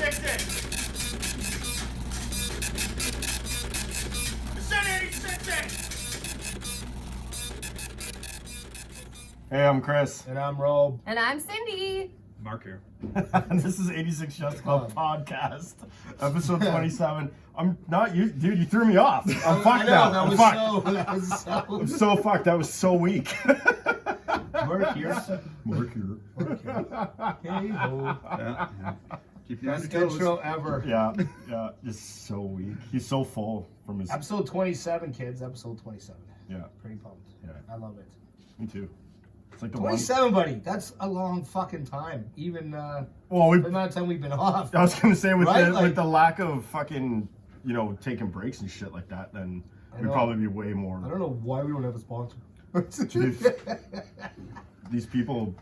86 Hey, I'm Chris. And I'm Rob. And I'm Cindy. Mark here. This is 86 Chefs Club podcast, episode 27. I'm not you, dude. You threw me off. I'm fucked now. I'm fucked. I'm so fucked. That was so weak. Mark here. Mark here. Hey ho. Yeah. Keep you on Best your toes. intro ever. Yeah, just so weak. He's so full from his. Episode 27, kids. Episode 27. Yeah, Pretty pumped. Yeah. I love it. me too. It's like the one. 27, buddy. That's a long fucking time. Even Well, the amount of time we've been off. I was gonna say with Right? the Like- with the lack of fucking, taking breaks and shit like that, then I we'd know. probably be way more. I don't know why we don't have a sponsor. These people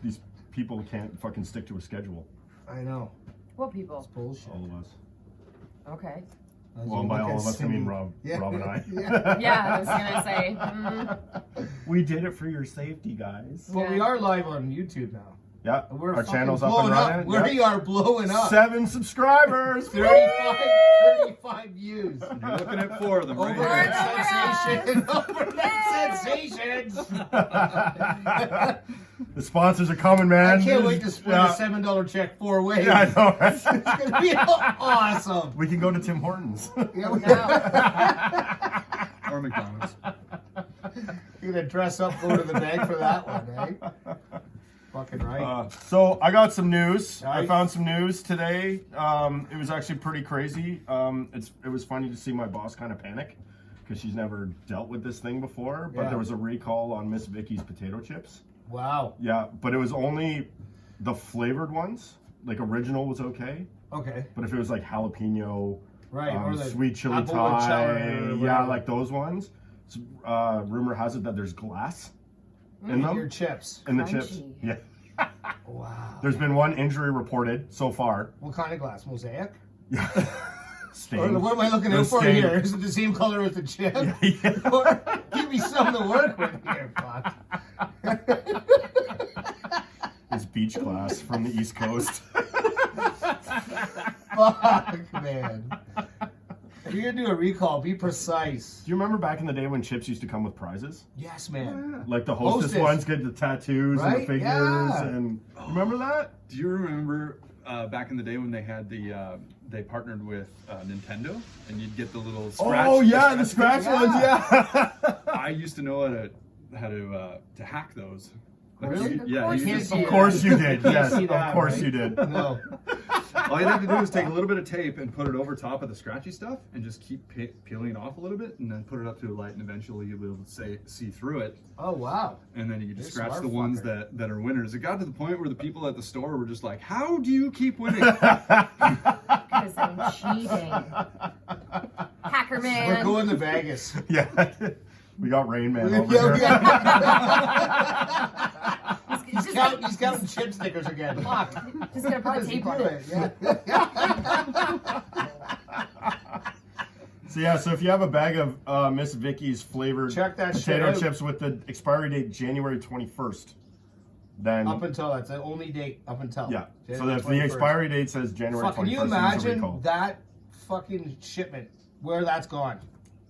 can't fucking stick to a schedule. I know. What people? It's bullshit. All of us. Okay. As Well, you by look all at of us, I Cindy- mean Rob and I. Yeah. Yeah, I was gonna say. We did it for your safety, guys. Well, we are live on YouTube now. Yeah, And we're our fucking channel's up blowing and running. We Yeah. are blowing up. 7 subscribers. 35 views. You're looking at 4 of them right Over here. at Sensation. Over at Sensations. The sponsors are coming, man. I can't wait to split Yeah. a $7 check 4 ways. Yeah, I know. Right? It's going to be awesome. We can go to Tim Hortons. Yeah, we're No. Or McDonald's. going to dress up, go to the bank for that one, eh? Fucking right. So I got some news. I Nice. found some news today. It was actually pretty crazy. It was funny to see my boss kind of panic because she's never dealt with this thing before. But Yeah. there was a recall on Miss Vicky's potato chips. Wow. Yeah, but it was only the flavored ones. Like original was okay, Okay. but if it was like jalapeno, Right. or the sweet chili apple and cheddar, Thai, yeah, whatever. like those ones. So, rumor has it that there's glass in Your them, chips. in the Crunchy. chips. Yeah. Wow. There's been one injury reported so far. What kind of glass? Mosaic? Yeah. Or Stained. what am I looking They're out for stained. here? Is it the same color as the chip? Yeah. Or give me something to work with here, fuck. It's beach glass from the East Coast. Fuck, man. If you're gonna do a recall, be precise. Do you remember back in the day when chips used to come with prizes? Yes, man. Like the hostess ones get the tattoos and Right? the figures, Yeah. and remember that? Do you remember back in the day when they had they partnered with Nintendo and you'd get the little scratch? Oh yeah, the scratch Yeah. ones. Yeah. I used to know how to hack those. Like, Really? you- yeah. Of You course just, you Of did. course you did. Yes, see of that, course right? you did. No. all you have to do is take a little bit of tape and put it over top of the scratchy stuff and just keep peeling it off a little bit and then put it up to a light and eventually you'll be able to see through it. Oh, wow. And then you can just You're a scratch smart the ones fucker. that are winners. It got to the point where the people at the store were just like, how do you keep winning? Because I'm cheating. Hacker We're man. going to Vegas. Yeah. We got Rain Man over Yeah, here. yeah. He's He's counting chip stickers again. Fuck. just gonna How put a does he tape do on it. it? Yeah. So if you have a bag of Miss Vicky's flavored Check that shit potato out. chips with the expiry date January 21st, then Up until that's the only date up until. yeah. So January if the 21st. expiry date says January 21st, Fuck, can you there's a imagine recall. that fucking shipment where that's gone?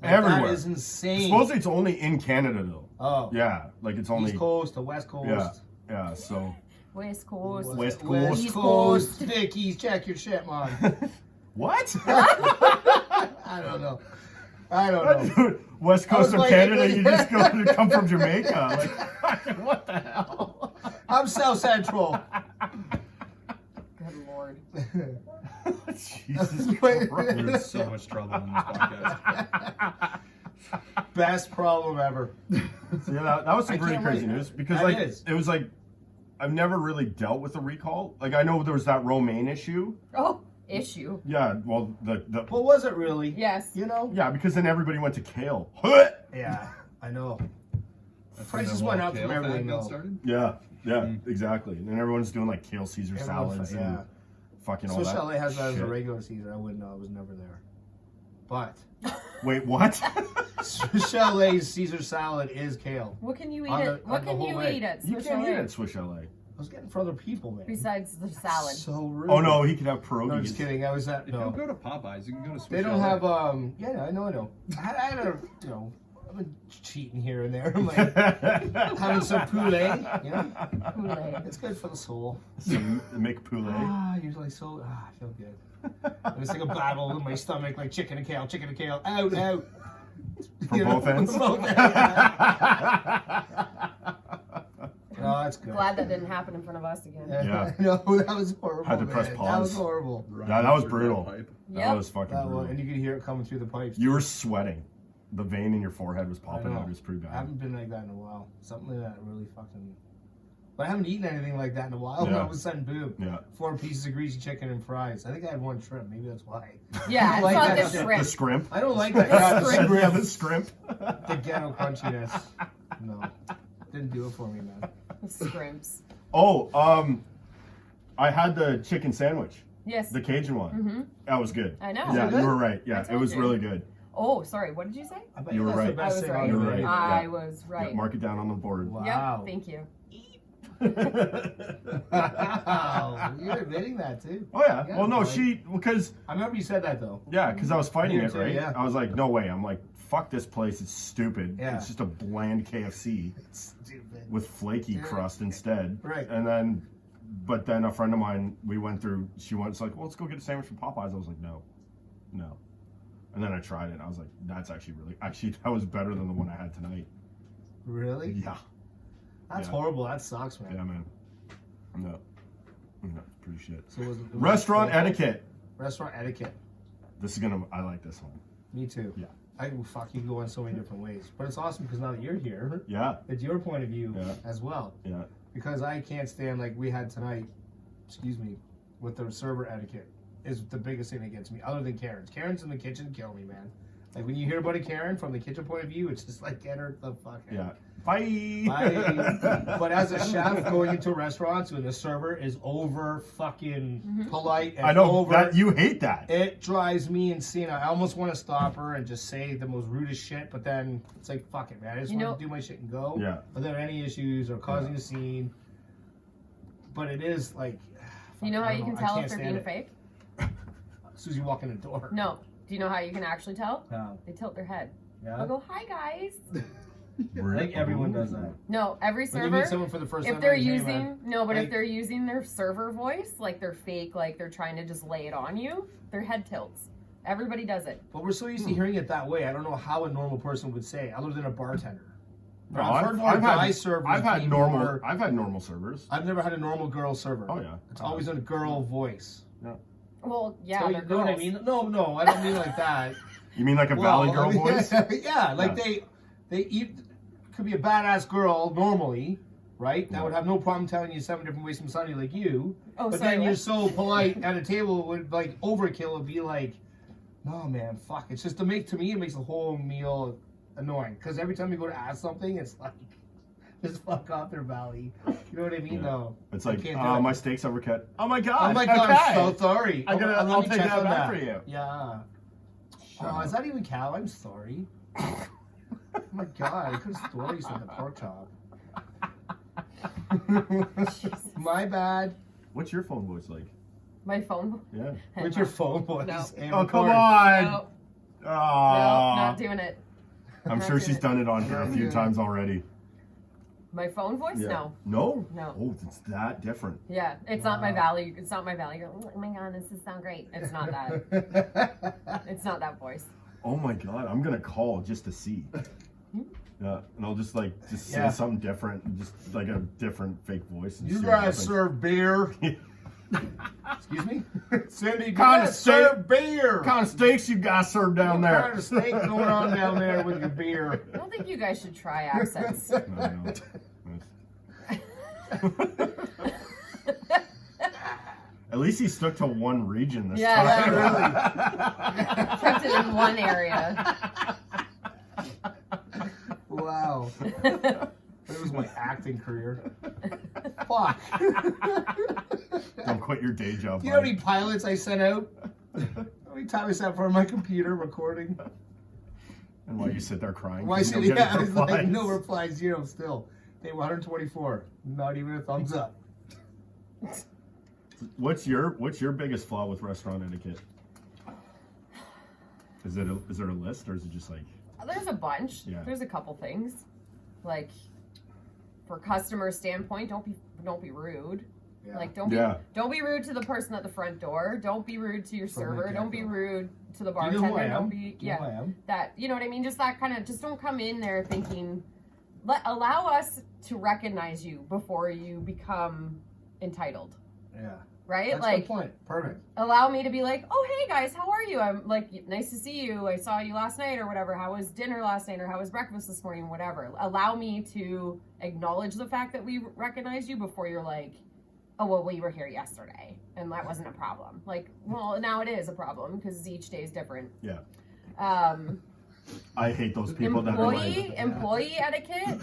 Like, Everywhere. That is insane. Supposedly it's only in Canada though. Oh. Yeah, like it's only East Coast to West Coast. yeah. So West Coast. West Coast. West East Coast. Coast. Vicky's, check your shit, man. what? I don't know. Dude, West Coast was of like- Canada, you just come from Jamaica. Like what the hell? I'm South Central. Good lord. Jesus Wait. Christ. There's so much trouble in this podcast. Best problem ever. So yeah, that was some I pretty can't crazy wait. news because That like is. it was like I've never really dealt with a recall. Like I know there was that romaine issue. Oh, issue. Yeah, well the What was it really? Yes. You know? yeah, because then everybody went to kale. Yeah, I know. That's when Prices the went whole up from kale fad everything, got though. started. Yeah, exactly. And everyone's doing like kale Caesar Everyone salads yeah. and fucking all Swiss that. Chalet has that as a shit. regular Caesar. I wouldn't know. I was never there. But Wait, what? Swiss Chalet's Caesar salad is kale. What can you eat On at? the- What on the can whole you way. eat at You Swiss can't eat Chalet? at Swiss Chalet. was getting for other people, man. Besides the salad. So rude. Oh no, he could have No, pierogies. just kidding. I was at If you go to Popeyes, you can go to Swiss They don't Chalet. have yeah, I know. I had a I've been cheating here and there. I'm like having some poulet, you know? Kool-Aid. It's good for the soul. Some make poulet. You're like so I feel good. It's like a battle in my stomach, like chicken and kale, out. From both ends? From both ends. Oh, that's good. Glad that didn't happen in front of us again. Yeah. No, that was horrible. Had to press man. pause. That was horrible. Yeah, that was brutal. Pipe. That Yep. was fucking That brutal. one, and you could hear it coming through the pipes. You were sweating. The vein in your forehead was I popping know. out. It was pretty I bad. haven't been like that in a while. Something like that really fucking. But I haven't eaten anything like that in a while. Yeah. All of a sudden, boom. Yeah. 4 pieces of greasy chicken and fries. I think I had 1 shrimp. Maybe that's why. Yeah, it's Like not that the shit. The shrimp. scrimp. I don't like that. Yeah, the Yeah, scrimp. the scrimp. The ghetto crunchiness. No, didn't do it for me, man. Scrimps. Oh, I had the chicken sandwich, Yes. the Cajun one. Mm-hmm. That was good. I know. Yeah, Is it good? you were right. Yeah, I it told was you. really good. Oh, sorry. What did you say? I bet You were that's the right. best I was thing right. on You the were right. menu. I Yeah. was Yeah, right. mark it down on the board. Wow. Yep. Thank you. Wow. You're admitting that too. Oh yeah. Yeah, Well, no, boy. because I remember you said that though. I was fighting Me it, too, right? yeah. I was like, no way. I'm like, fuck this place. It's stupid. Yeah. It's just a bland KFC Stupid. with flaky Yeah. crust instead. Right. And then, but then a friend of mine, we went through. She went, it's like, well, let's go get a sandwich from Popeyes. I was like, no. And then I tried it. And I was like, that's actually that was better than the one I had tonight. Really? Yeah. That's Yeah. horrible. That sucks, man. Yeah, man. No. No, pretty shit. So was it Restaurant etiquette. Restaurant etiquette. I like this one. Me too. Yeah. You go in so many different ways, but it's awesome because now that you're here, Yeah. it's your point of view Yeah. as well. Yeah. Because I can't stand like we had tonight. Excuse me, with the server etiquette is the biggest thing that gets me. Other than Karen's. Karen's in the kitchen kill me, man. Like when you hear about a Karen from the kitchen point of view, it's just like get her the fuck out. Yeah. Bye. But as a chef going into restaurants when the server is over fucking polite and I know over, that you hate that. it drives me insane. I almost want to stop her and just say the most rudest shit, but then it's like fuck it, man. I just want to do my shit and go. Yeah. Without any issues or causing a scene. But it is like. You know how you can tell if can't they're stand being it. fake? As soon as you walk in the door. No. Do you know how you can actually tell? No. They tilt their head. Yeah. They'll go, hi guys. I think everyone does that. No, every When you meet server. someone for the first time, If they're like, hey, using man, but like- if they're using their server voice, like they're fake, like they're trying to just lay it on you, their head tilts. Everybody does it. But we're so used to hearing it that way. I don't know how a normal person would say, other than a bartender. No, I've heard more guy servers. I've had be normal. more- I've had normal servers. I've never had a normal girl server. Oh yeah. It's always a girl voice. Well, yeah, So you they're know what I girls. mean? No, I don't mean like that. You mean like a Valley Girl voice? Yeah, like Yeah. they eat. Could be a badass girl normally, right? That Yeah. would have no problem telling you 7 different ways from Sunday like you. Oh, But sorry, then you're what? so polite at a table would like overkill would be like, no man, fuck. It's just to me it makes the whole meal annoying. Because every time you go to ask something, it's like just fuck off their valley. You know what I mean? Yeah. No. It's I like, can't do it. my steak's overcut. Oh my god. Oh my god, okay. I'm so sorry. Let I'll me take check that on back for you. Yeah. Shut Oh, up. is that even cow? I'm sorry. Oh my god, I could have sworn you said the pork chop. My bad. What's your phone voice like? My phone. Yeah. What's your phone voice? No. And Oh come record. on. No, no, Aw. not doing it. I'm not sure doing she's it. done it on her a few Yeah. times already. My phone voice? No. No? No. Oh, it's that different. Yeah, it's not my value. It's not my value. Oh my god, this is sound great. It's not that. It's not that voice. Oh my god, I'm gonna call just to see. Yeah, and I'll just say Yeah. something different, just like a different fake voice. And You see what guys happens. serve beer. Excuse me? Cindy, you Kinda guys serve beer. What kind of steaks you guys serve down What there? kind of steak going on down there with your beer? I don't think you guys should try accents. No. At least he stuck to one region this Yeah, time. yeah, Kept it in one area. Wow. It was my acting career. Fuck. Don't quit your day job. Do you know how bud. many pilots I sent out? How many times I sat in front of my computer recording? And while you sit there crying. Why 'cause should you don't yeah, get it's like replies. no replies, zero still. They were 124. Not even a thumbs up. What's your biggest flaw with restaurant etiquette? Is there a list, or is it just like? There's a bunch. Yeah. There's a couple things. Like, for customer standpoint, don't be rude. Yeah. Like, don't be rude to the person at the front door. Don't be rude to your server. Don't be rude to the bartender. You know who I am? Don't be Do you know who I am? that. You know what I mean? Just that kind of. Just don't come in there thinking. Allow us to recognize you before you become entitled. Yeah. Right? That's like, the point. Perfect. allow me to be like, oh, hey guys, how are you? I'm like, nice to see you. I saw you last night or whatever. How was dinner last night or how was breakfast this morning? Whatever. Allow me to acknowledge the fact that we recognize you before you're like, oh, well, we were here yesterday and that wasn't a problem. Like, well, now it is a problem because each day is different. Yeah. I hate those people that are like, employee etiquette.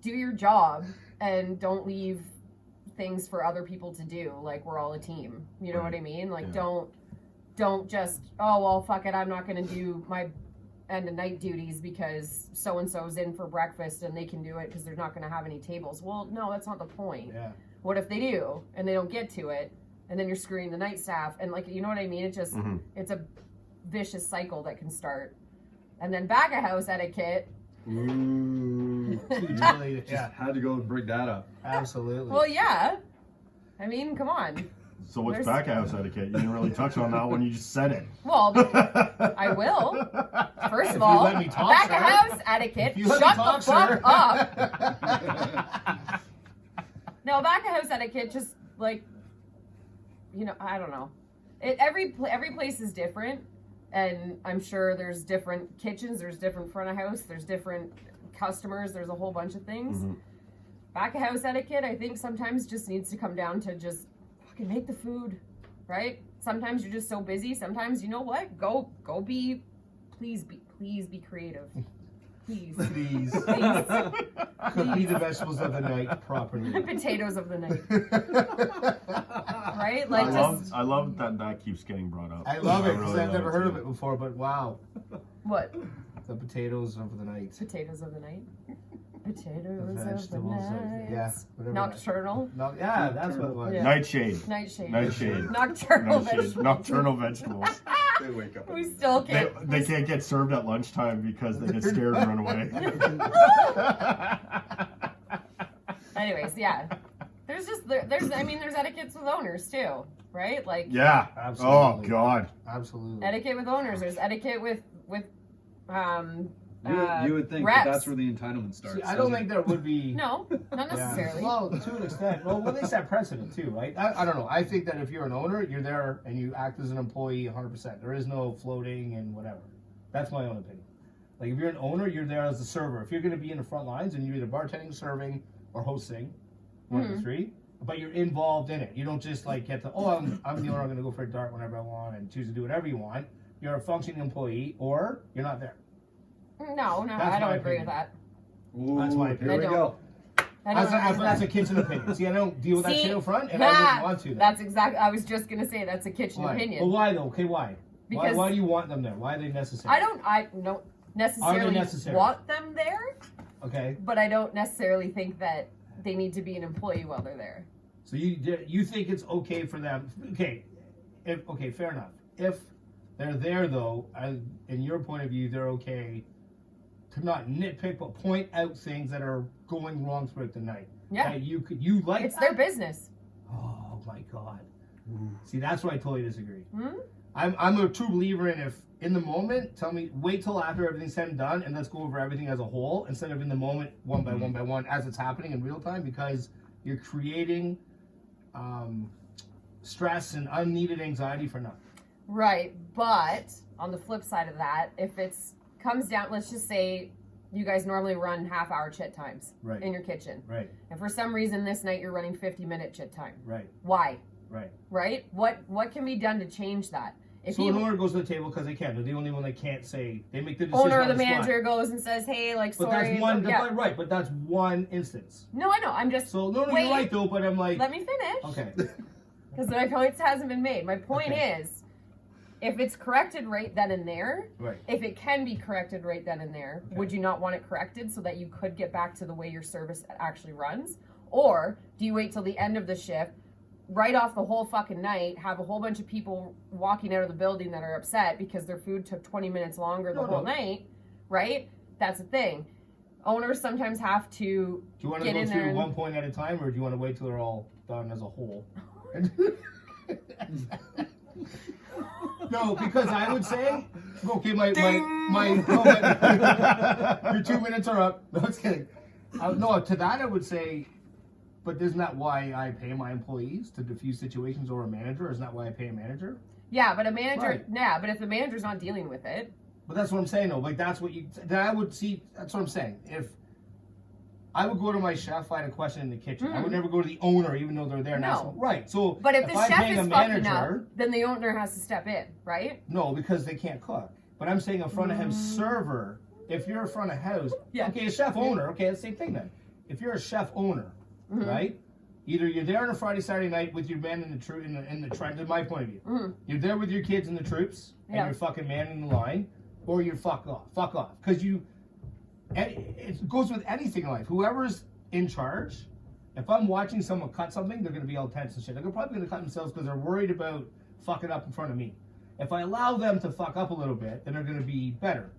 Do your job and don't leave things for other people to do. Like, we're all a team. You know what I mean? Like, don't just, oh, well, fuck it, I'm not going to do my end of night duties because so and so's in for breakfast and they can do it because they're not going to have any tables. Well, no, that's not the point. Yeah. What if they do and they don't get to it, and then you're screwing the night staff, and, like, you know what I mean? It just it's a vicious cycle that can start. And then back of house etiquette. Ooh. Yeah. Had to go and bring that up. Absolutely. Well, yeah. I mean, come on. so what's back of house etiquette? You didn't really touch on that when you just said it. Well, I will. First of If you all, let me talk, back sir. of house etiquette. If you let Shut me talk, the fuck sir. up. No, back of house etiquette, just like, you know, I don't know. Every place is different, and I'm sure there's different kitchens, there's different front of house, there's different customers, there's a whole bunch of things. Back of house etiquette, I think sometimes just needs to come down to just fucking make the food, right? Sometimes you're just so busy. Sometimes, you know what? Go be, please be creative. Please. Please. Please. Cook me the vegetables of the night properly. Potatoes of the night. Right? Like, I love that keeps getting brought up. I love it really because I've love never heard too. of it before, but wow. what? The potatoes of the night. Potatoes of the night. Potatoes The of the vegetables night. yeah. Whatever Nocturnal. No, yeah, that's what it was. Yeah. Nightshade. Nightshade. Nightshade. Nocturnal Nightshade. vegetables. Nocturnal vegetables. They wake up. We still They, can't. they can't get served at lunchtime because they get scared and run away. Anyways, yeah. There's etiquettes with owners too, right? Like, Yeah. Absolutely. Oh God. Absolutely. etiquette with owners. There's etiquette with You would think reps. that that's where the entitlement starts. See, I don't think there would be. No, not necessarily. Yeah. Well, to an extent. Well, they set precedent too, right? I don't know. I think that if you're an owner, you're there and you act as an employee 100%. There is no floating and whatever. That's my own opinion. Like, if you're an owner, you're there as a server. If you're going to be in the front lines and you're either bartending, serving, or hosting, one of the three, but you're involved in it. You don't just like get to, oh, I'm the owner, I'm going to go for a dart whenever I want and choose to do whatever you want. You're a functioning employee, or you're not there. No, That's I don't my agree opinion. with that. Ooh, That's my here opinion. we I go. I don't agree with That's a that. kitchen opinion. See, I don't deal with that See, shit up front, and I wouldn't want to. Then. That's exactly. I was just gonna say that's a kitchen Why? opinion. Well, why though? Okay, why? Because- Why do you want them there? Why are they necessary? I don't necessarily necessary? want them there, Okay, but I don't necessarily think that they need to be an employee while they're there. so you think it's okay for them? Okay, fair enough. If they're there though, in your point of view, they're okay to not nitpick but point out things that are going wrong throughout the night. Yeah. That you like. It's that? their business. Oh my god. See, that's where I totally disagree. Hmm? I'm a true believer in if in the moment, wait till after everything's said and done, and let's go over everything as a whole instead of in the moment, one by one, as it's happening in real time, because you're creating stress and unneeded anxiety for nothing. Right, but on the flip side of that, if it's comes down, let's just say you guys normally run half-hour chit times Right. in your kitchen, Right, and for some reason this night you're running 50-minute chit time. right, Why? right. Right? What can be done to change that? If So you an owner goes to the table because they can. They're the only one that can't say they make the decision. owner or on the spot. manager goes and says, "Hey, like, But sorry." that's one. yeah. Right, but that's one instance. No, I know. I'm just. So no, Wait. you're right though. But I'm like, Let me finish. okay, Because my point hasn't been made. My point Okay. is, if it's corrected right then and there, right. if it can be corrected right then and there, Okay. would you not want it corrected so that you could get back to the way your service actually runs? Or do you wait till the end of the shift, write off the whole fucking night, have a whole bunch of people walking out of the building that are upset because their food took 20 minutes longer the whole night, right? That's the thing. Owners sometimes have to. Do you want to go through one point at a time, or do you want to wait till they're all done as a whole? No, because I would say, okay, your 2 minutes are up. No, it's kidding. No, to that I would say, but isn't that why I pay my employees to diffuse situations, or a manager? Isn't that why I pay a manager? Yeah, but a manager, Right. yeah, but if the manager's not dealing with it. But that's what I'm saying, though. Like, that's what I would see. That's what I'm saying. If I would go to my chef, I had a question in the kitchen. I would never go to the owner, even though they're there. No. Right. So, But if the I'm chef paying is a fucking up, manager, then the owner has to step in, right? no, because they can't cook. But I'm saying a front of house server. If you're a front of house, okay, a chef owner. Okay, the same thing then. If you're a chef owner, right? Either you're there on a Friday, Saturday night with your men in the trench. In my point of view, you're there with your kids and the troops, and you're fucking manning the line, or you're fuck off, because it goes with anything in life. Whoever's in charge, if I'm watching someone cut something, they're gonna be all tense and shit. They're probably gonna cut themselves because they're worried about fucking up in front of me. If I allow them to fuck up a little bit, then they're gonna be better.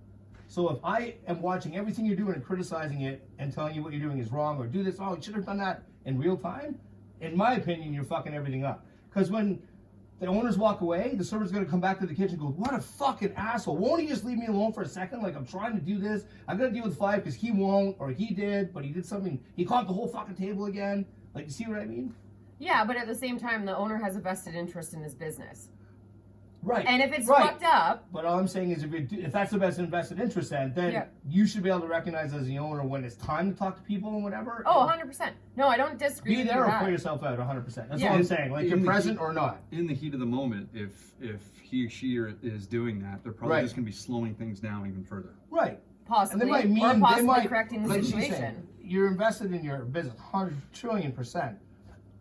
So if I am watching everything you're doing and criticizing it and telling you what you're doing is wrong, or do this, oh, you should have done that in real time, in my opinion, you're fucking everything up. Because when the owners walk away, the server's gonna come back to the kitchen and go, what a fucking asshole. Won't he just leave me alone for a second? Like, I'm trying to do this. I gotta deal with 5 because he won't, or he did, but he did something. He caught the whole fucking table again. Like, you see what I mean? Yeah, but at the same time, the owner has a vested interest in his business. Right. And if it's fucked up. But all I'm saying is, if that's the best invested interest, then you should be able to recognize as the owner when it's time to talk to people and whatever. Oh, 100%. No, I don't disagree. Be with there you or that. put yourself out 100%. That's all I'm saying. Like, you're present or not. In the heat of the moment, if he or she is doing that, they're probably just going to be slowing things down even further. Right. Possibly. And or possibly correcting the like situation. Saying, you're invested in your business 100 trillion%.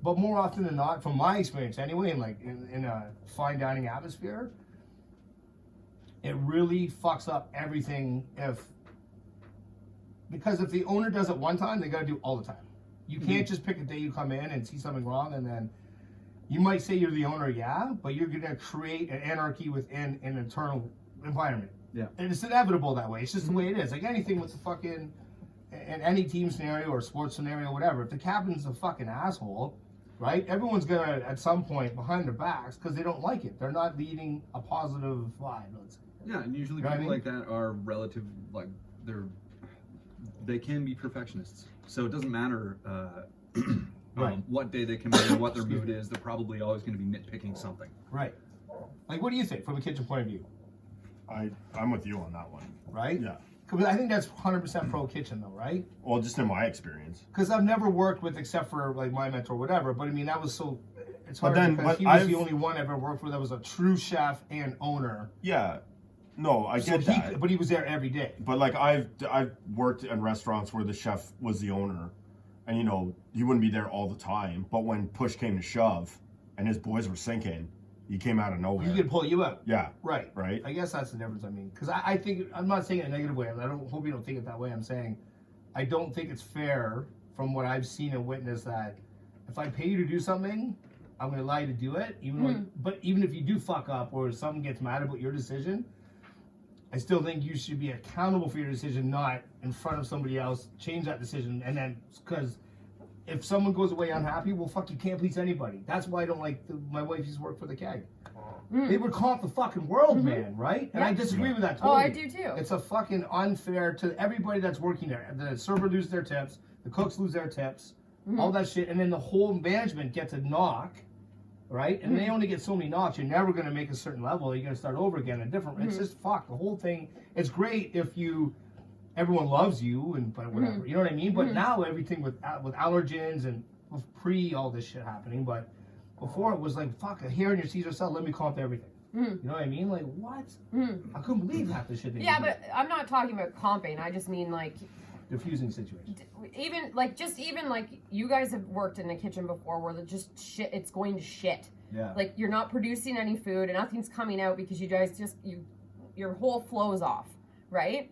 But more often than not, from my experience anyway, in a fine dining atmosphere, it really fucks up everything because if the owner does it one time, they got to do it all the time. You can't just pick a day you come in and see something wrong, and then you might say you're the owner, but you're going to create an anarchy within an internal environment. Yeah. And it's inevitable that way. It's just the way it is. Like anything with the fucking, in any team scenario or sports scenario, whatever, if the captain's a fucking asshole, right? Everyone's going to, at some point, behind their backs, because they don't like it. They're not leading a positive vibe, let's say. Yeah, and usually people like that are relative, like they can be perfectionists. So it doesn't matter what day they come in, what their mood is. They're probably always going to be nitpicking something. Right. Like, what do you think from a kitchen point of view? I'm with you on that one. Right? Yeah. Because I think that's 100% pro kitchen, though, right? Well, just in my experience. Because I've never worked with, except for like my mentor, whatever. But I mean, that was so. It's hard because he was the only one I've ever worked with that was a true chef and owner. Yeah. No, I get that. But he was there every day. But like I've worked in restaurants where the chef was the owner, and he wouldn't be there all the time. But when push came to shove, and his boys were sinking, he came out of nowhere. He could pull you out. Yeah. Right. I guess that's the difference. I mean, because I think I'm not saying it in a negative way. I don't hope you don't think it that way. I'm saying I don't think it's fair from what I've seen and witnessed that if I pay you to do something, I'm going to allow you to do it. But even if you do fuck up or someone gets mad about your decision, I still think you should be accountable for your decision, not in front of somebody else. Change that decision, and then because if someone goes away unhappy, well, fuck, you can't please anybody. That's why I don't like my wife used to work for the keg. They would comp the fucking world, man, right? And I disagree with that totally. Oh, I do too. It's a fucking unfair to everybody that's working there. The server loses their tips, the cooks lose their tips, all that shit, and then the whole management gets a knock. Right? And they only get so many knocks. You're never going to make a certain level. You're going to start over again. It's just fuck. The whole thing. It's great if everyone loves you but whatever. You know what I mean? But now everything with allergens and pre all this shit happening. But before it was like, fuck, here in your Caesar salad, let me comp everything. You know what I mean? Like, what? I couldn't believe half the shit they Yeah, but I'm not talking about comping. I just mean like diffusing situation. Even like you guys have worked in a kitchen before where just shit, it's going to shit. Yeah. Like you're not producing any food and nothing's coming out because you guys your whole flow is off, right?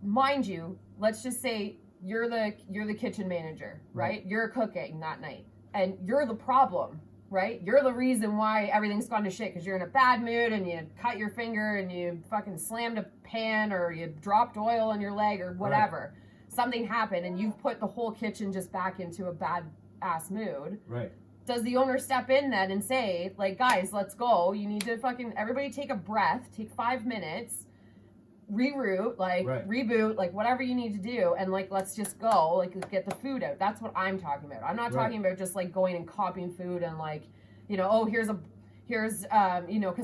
Mind you, let's just say you're the kitchen manager, right? You're cooking that night, and you're the problem, right? You're the reason why everything's gone to shit because you're in a bad mood and you cut your finger and you fucking slammed a pan or you dropped oil on your leg or whatever. Right. Something happened and you've put the whole kitchen just back into a bad ass mood. Right. Does the owner step in then and say, like, guys, let's go. You need to everybody take a breath, take 5 minutes, reroute, reboot, like whatever you need to do, and like let's just go, like get the food out. That's what I'm talking about. I'm not talking about just like going and copying food and like, oh, here's because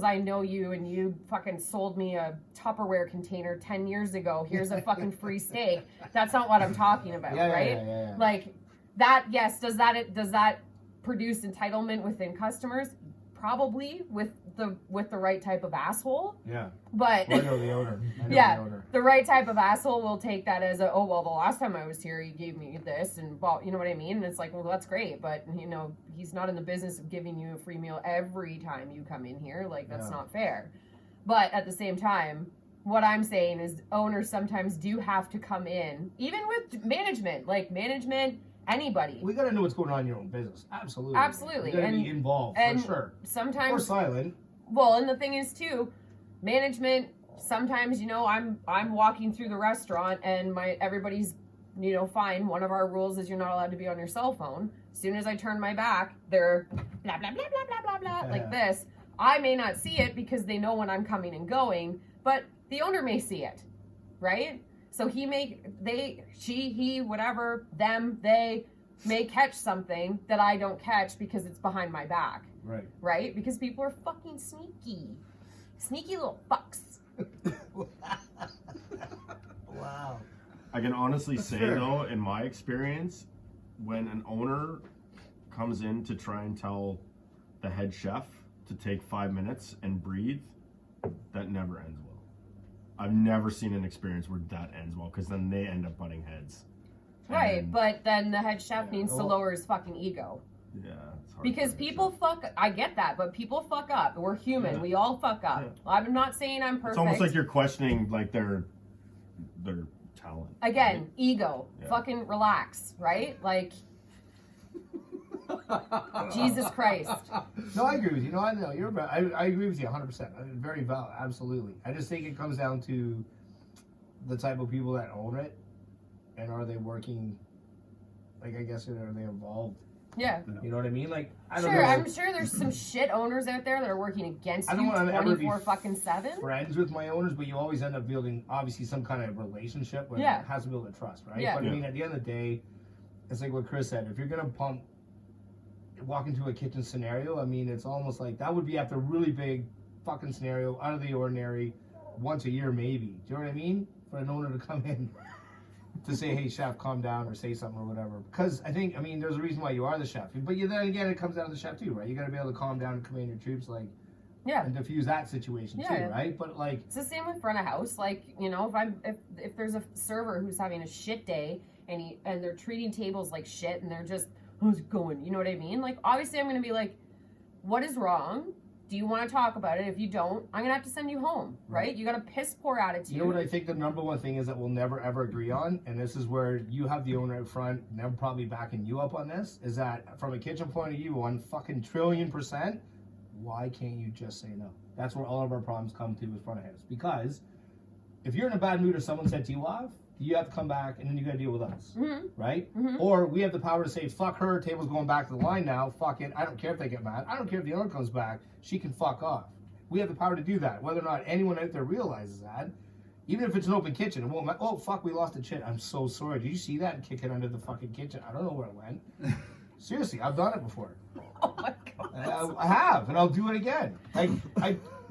I know you and you fucking sold me a Tupperware container 10 years ago. Here's a fucking free steak. That's not what I'm talking about, right? Yeah. Like that. Yes. Does that produce entitlement within customers? Probably with the right type of asshole. Yeah. But I know the owner. The right type of asshole will take that as the last time I was here, you gave me this, and well, you know what I mean? And it's like, well, that's great, but he's not in the business of giving you a free meal every time you come in here. Like, that's not fair. But at the same time, what I'm saying is owners sometimes do have to come in, even with management, anybody. We got to know what's going on in your own business. Absolutely. Absolutely. You got to be involved, for sure. Sometimes. Or silent. Well, and the thing is, too, management, sometimes, I'm walking through the restaurant and everybody's, fine. One of our rules is you're not allowed to be on your cell phone. As soon as I turn my back, they're blah, blah, blah, blah, blah, blah, blah, like this. I may not see it because they know when I'm coming and going, but the owner may see it, right? So he whatever, them, they may catch something that I don't catch because it's behind my back. Right. Right? Because people are fucking sneaky. Sneaky little fucks. Wow. I can honestly say, though, in my experience, when an owner comes in to try and tell the head chef to take 5 minutes and breathe, that never ends well. I've never seen an experience where that ends well, because then they end up butting heads. Right, but then the head chef needs to lower his fucking ego. Yeah, it's hard. Because people I get that, but people fuck up. We're human. We all fuck up. Yeah. I'm not saying I'm perfect. It's almost like you're questioning like their talent. Again, right? ego. Yeah. Fucking relax, right? Like, Jesus Christ. No, I agree with you. No, I know you're right. I agree with you 100%. Very valid, absolutely. I just think it comes down to the type of people that own it, and are they working? Like, I guess, are they involved? Yeah. You know what I mean? Like, I don't know. Sure, I'm sure there's some shit owners out there that are working against you 24/7. Friends with my owners, but you always end up building obviously some kind of relationship where it has to build a trust, right? Yeah. But I mean, at the end of the day, it's like what Chris said. If you're gonna walk into a kitchen scenario, I mean, it's almost like that would be after a really big fucking scenario, out of the ordinary, once a year maybe. Do you know what I mean? For an owner to come in to say, hey, chef, calm down, or say something or whatever. Because I mean, there's a reason why you are the chef. But then again, it comes down to the chef too, right? You got to be able to calm down and command your troops, like, and diffuse that situation too, right? But like, it's the same with front of house. Like, if there's a server who's having a shit day and they're treating tables like shit and they're just, how's it going? You know what I mean? Like, obviously, I'm going to be like, what is wrong? Do you want to talk about it? If you don't, I'm going to have to send you home, right? You got a piss poor attitude. You know what I think the number one thing is that we'll never ever agree on, and this is where you have the owner out front, never probably backing you up on this, is that from a kitchen point of view, 1,000,000,000%, why can't you just say no? That's where all of our problems come to with front of house. Because if you're in a bad mood or someone sets you off, you have to come back and then you got to deal with us, right? Mm-hmm. Or we have the power to say, fuck her, table's going back to the line now, fuck it, I don't care if they get mad, I don't care if the owner comes back, she can fuck off. We have the power to do that. Whether or not anyone out there realizes that, even if it's an open kitchen, it won't matter. Oh, fuck, we lost a shit, I'm so sorry. Did you see that and kick it under the fucking kitchen? I don't know where it went. Seriously, I've done it before. Oh my God. I have, and I'll do it again.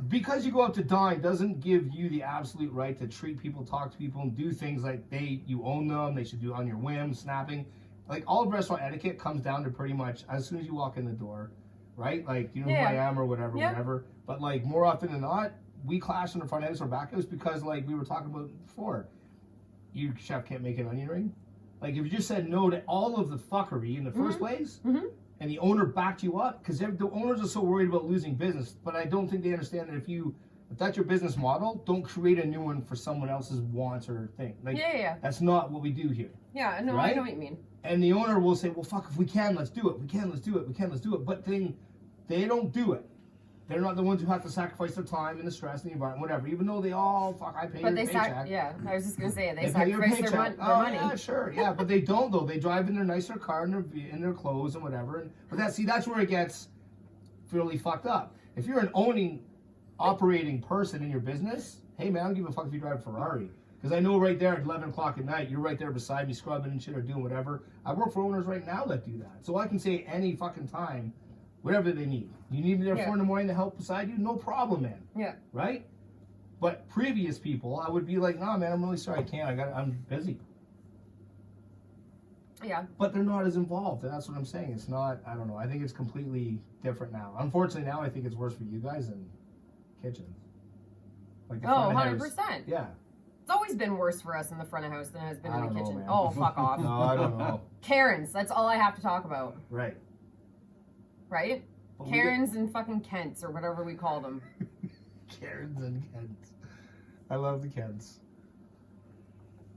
Because you go out to dine doesn't give you the absolute right to treat people, talk to people, and do things like you own them, they should do on your whim, snapping. Like, all of restaurant etiquette comes down to pretty much as soon as you walk in the door, right? Like, you know who I am or whatever. But like, more often than not, we clash in the front house or back house because, like we were talking about before, you, chef, can't make an onion ring. Like, if you just said no to all of the fuckery in the first place, and the owner backed you up, because the owners are so worried about losing business, but I don't think they understand that if you If that's your business model, don't create a new one for someone else's wants or thing. Like, Yeah. that's not what we do here. Yeah, no, Right? I know what you mean. And the owner will say, well, fuck, if we can, let's do it. We can, let's do it. We can, let's do it. But then they don't do it. They're not the ones who have to sacrifice their time and the stress and the environment, whatever. Even though they all, fuck, I pay But your they paycheck. I was just gonna say they Pay your sacrifice their, paycheck. their money. Yeah, sure, yeah, but they don't though. They drive in their nicer car and in their clothes and whatever. But that's where it gets really fucked up. If you're an operating person in your business, hey man, I don't give a fuck if you drive a Ferrari. Because I know right there at 11 o'clock at night, you're right there beside me scrubbing and shit or doing whatever. I work for owners right now that do that. So I can say any fucking time, whatever they need. You need me there 4 in the morning to help beside you? No problem, man. Yeah. Right? But previous people, I would be like, nah, man, I'm really sorry, I can't. I'm busy. Yeah. But they're not as involved, and that's what I'm saying. It's not, I don't know. I think it's completely different now. Unfortunately, now I think it's worse for you guys than kitchens. Like the front of house. 100%. Yeah. It's always been worse for us in the front of house than it has been I in the don't know, kitchen. man. Oh, fuck off. No, I don't know. Karens, that's all I have to talk about. Right. Right? But we Karens and fucking Kents or whatever we call them. Karens and Kents. I love the Kents.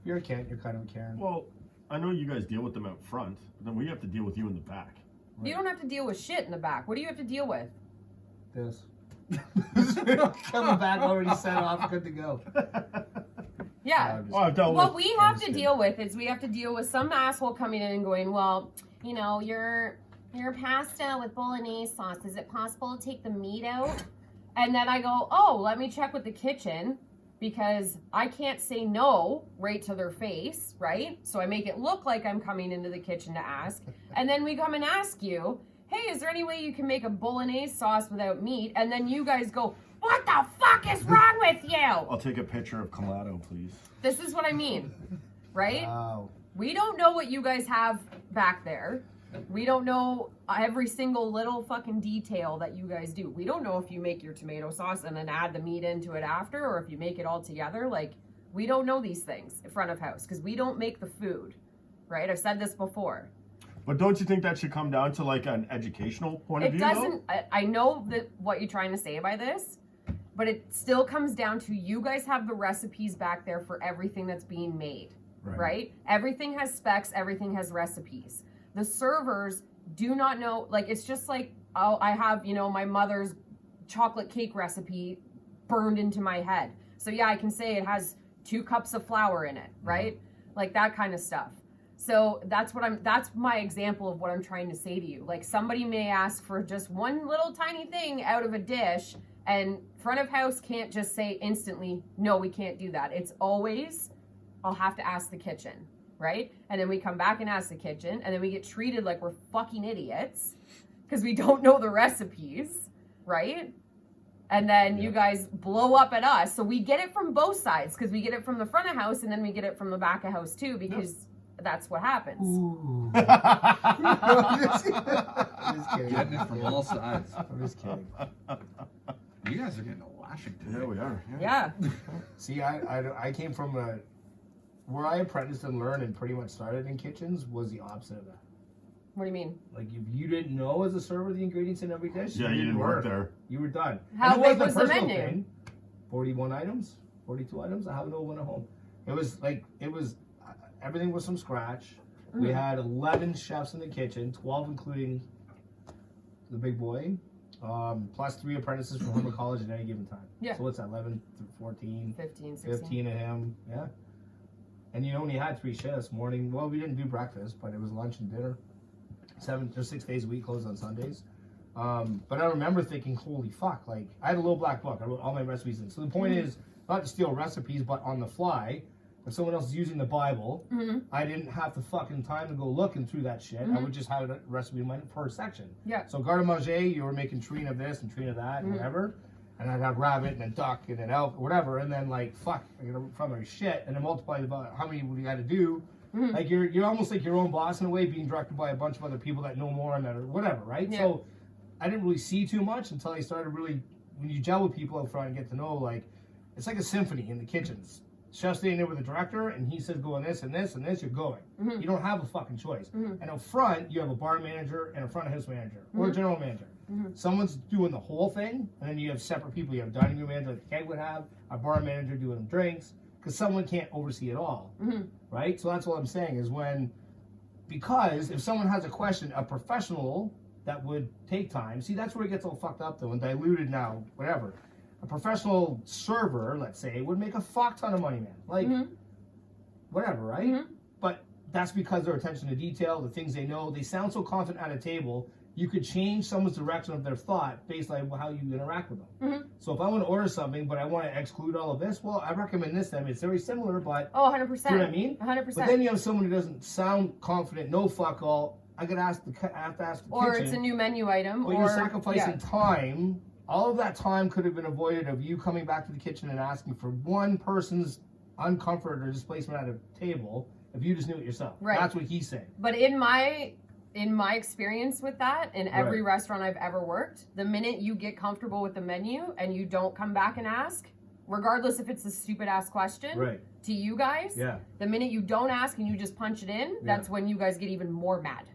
If you're a Kent, you're kind of a Karen. Well, I know you guys deal with them out front, but then we have to deal with you in the back. Right. You don't have to deal with shit in the back. What do you have to deal with? This. Coming back already set off, good to go. Yeah. Oh, I've dealt What with. we have to deal with is we have to deal with some asshole coming in and going, well, you know, your pasta with bolognese sauce, is it possible to take the meat out? And then I go, oh, let me check with the kitchen because I can't say no right to their face, right? So I make it look like I'm coming into the kitchen to ask. And then we come and ask you, hey, is there any way you can make a bolognese sauce without meat? And then you guys go, what the fuck is wrong with you? I'll take a picture of Clamato, please. This is what I mean, right? Wow. We don't know what you guys have back there. We don't know every single little fucking detail that you guys do. We don't know if you make your tomato sauce and then add the meat into it after, or if you make it all together. Like, we don't know these things in front of house because we don't make the food, right? I've said this before. But don't you think that should come down to like an educational point of It view? doesn't. I know that what you're trying to say by this, but it still comes down to you guys have the recipes back there for everything that's being made, right? Everything has specs, everything has recipes. The servers do not know, like, it's just like, oh, I have, you know, my mother's chocolate cake recipe burned into my head. So yeah, I can say it has 2 cups of flour in it, right? Like that kind of stuff. So that's my example of what I'm trying to say to you. Like, somebody may ask for just one little tiny thing out of a dish, and front of house can't just say instantly, no, we can't do that. It's always, I'll have to ask the kitchen, right? And then we come back and ask the kitchen, and then we get treated like we're fucking idiots because we don't know the recipes, right? And then you guys blow up at us. So we get it from both sides because we get it from the front of house and then we get it from the back of house too, because that's what happens. Ooh. I'm just kidding. Getting it from all sides. I'm just kidding. You guys are getting a lashing today. Yeah, we are. Yeah. See, I came from where I apprenticed and learned and pretty much started in kitchens was the opposite of that. What do you mean? Like, if you didn't know as a server the ingredients in every dish, Yeah, you didn't work there. You were done. How And it big wasn't a was the personal menu? thing. 41 items, 42 items. I have no one at home. It was everything was from scratch. We had 11 chefs in the kitchen, 12 including the big boy, plus 3 apprentices from Homer College at any given time. Yeah. So what's that, 11 through 14? 15, 16. 15 of him, yeah. And you only had 3 shifts, morning. Well, we didn't do breakfast, but it was lunch and dinner. 6 days a week, closed on Sundays. But I remember thinking, holy fuck, like, I had a little black book. I wrote all my recipes in. So the point is, not to steal recipes, but on the fly, if someone else is using the Bible, I didn't have the fucking time to go looking through that shit. I would just have a recipe in my per section. Yeah. So garde manger, you were making trine of this and trine of that and whatever. And I'd have rabbit and a duck and an elk or whatever. And then, like, fuck, I get from my shit. And then multiply about how many we had to do. Like, you're almost like your own boss in a way, being directed by a bunch of other people that know more and that or whatever, right? Yeah. So I didn't really see too much until I started really, when you gel with people out front and get to know, like, it's like a symphony in the kitchens. Chef's staying there with the director, and he says go on this and this and this, you're going. You don't have a fucking choice. And up front, you have a bar manager and a front of house manager or a general manager. Someone's doing the whole thing, and then you have separate people. You have dining room manager, like the keg would have, a bar manager doing the drinks, because someone can't oversee it all, right? So that's what I'm saying is because if someone has a question, a professional that would take time. See, that's where it gets all fucked up though and diluted now, whatever. A professional server, let's say, would make a fuck ton of money, man. Like, whatever, right? But that's because their attention to detail, the things they know, they sound so confident at a table, you could change someone's direction of their thought based on how you interact with them. So if I want to order something, but I want to exclude all of this, well, I recommend this then. It's very similar, but... Oh, 100%. Do you know what I mean? 100%. But then you have someone who doesn't sound confident, no fuck all. I have to ask the or kitchen. it's a new menu item. Or you're sacrificing time. All of that time could have been avoided of you coming back to the kitchen and asking for one person's uncomfort or displacement at a table if you just knew it yourself. Right. That's what he's saying. But in my experience with that, in every restaurant I've ever worked, the minute you get comfortable with the menu and you don't come back and ask, regardless if it's a stupid ass question to you guys, the minute you don't ask and you just punch it in, that's when you guys get even more mad.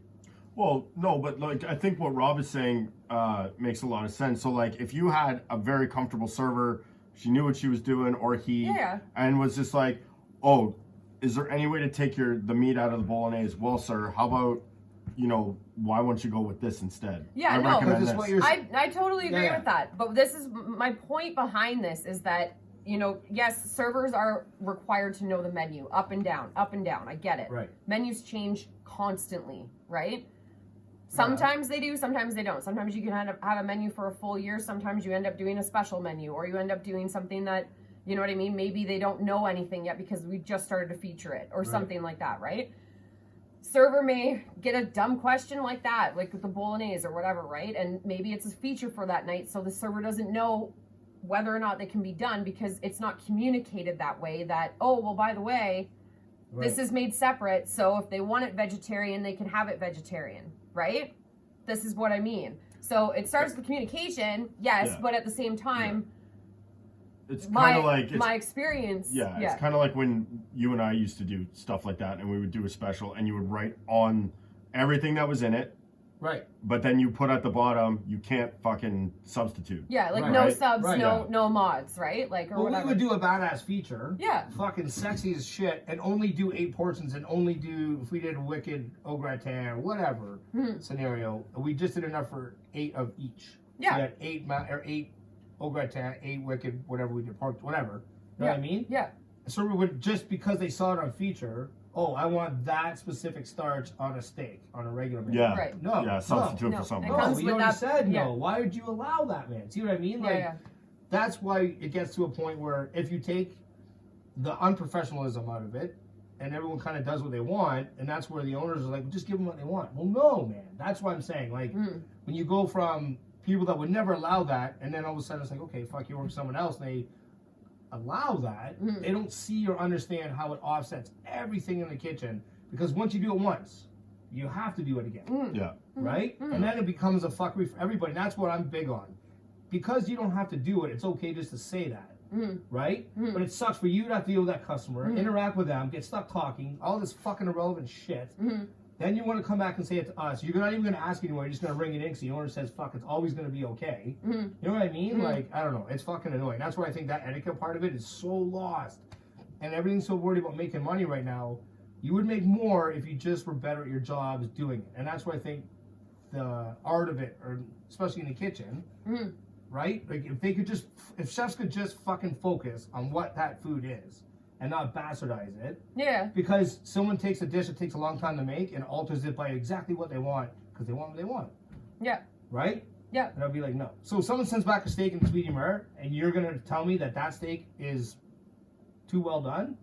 Well, no, but like I think what Rob is saying makes a lot of sense. So like if you had a very comfortable server, she knew what she was doing, or he and was just like, oh, is there any way to take the meat out of the bolognese? Well, sir, how about, why won't you go with this instead? Yeah, I recommend this. I totally agree with that. But this is my point behind this is that, yes, servers are required to know the menu up and down, up and down. I get it. Right. Menus change constantly, right? Sometimes they do, sometimes they don't. Sometimes you can have a menu for a full year. Sometimes you end up doing a special menu, or you end up doing something that, you know what I mean? Maybe they don't know anything yet because we just started to feature it, or something like that, right? Server may get a dumb question like that, like with the bolognese or whatever, right? And maybe it's a feature for that night, so the server doesn't know whether or not they can be done because it's not communicated that way that, oh, well, by the way, this is made separate, so if they want it vegetarian, they can have it vegetarian, right? This is what I mean. So it starts with communication, yes, but at the same time, it's kind of like my experience. It's kind of like when you and I used to do stuff like that, and we would do a special, and you would write on everything that was in it. Right. But then you put at the bottom, you can't fucking substitute. Yeah, like no subs, no mods, right? Like, or whatever. We would do a badass feature. Yeah. Fucking sexy as shit, and only do 8 portions, and only do, if we did a wicked au gratin or whatever scenario, we just did enough for 8 of each. Yeah. So we had 8 au gratin, 8 wicked, whatever we did, pork, whatever. You know what I mean? Yeah. So we would, just because they saw it on feature, oh, I want that specific starch on a steak, on a regular menu. Yeah. Right. No. Yeah, substitute for something. It comes We with already that, said no. Why would you allow that, man? See what I mean? Like, that's why it gets to a point where if you take the unprofessionalism out of it, and everyone kind of does what they want, and that's where the owners are like, just give them what they want. Well, no, man. That's what I'm saying. Like, when you go from people that would never allow that, and then all of a sudden it's like, okay, fuck, you work with someone else, and they allow that, they don't see or understand how it offsets everything in the kitchen, because once you do it once, you have to do it again. Yeah. Right? And then it becomes a fuckery for everybody. And that's what I'm big on. Because you don't have to do it, it's okay just to say that. Right? But it sucks for you to have to deal with that customer, interact with them, get stuck talking, all this fucking irrelevant shit. Then you want to come back and say it to us. You're not even going to ask anymore. You're just going to ring it in because the owner says, fuck, it's always going to be okay. You know what I mean? Like, I don't know. It's fucking annoying. That's where I think that etiquette part of it is so lost. And everything's so worried about making money right now. You would make more if you just were better at your jobs doing it. And that's where I think the art of it, or especially in the kitchen, right? Like, if chefs could just fucking focus on what that food is and not bastardize it. Yeah. Because someone takes a dish that takes a long time to make and alters it by exactly what they want because they want what they want. Yeah. Right? Yeah. And I'll be like, no. So if someone sends back a steak in medium rare and you're going to tell me that steak is too well done?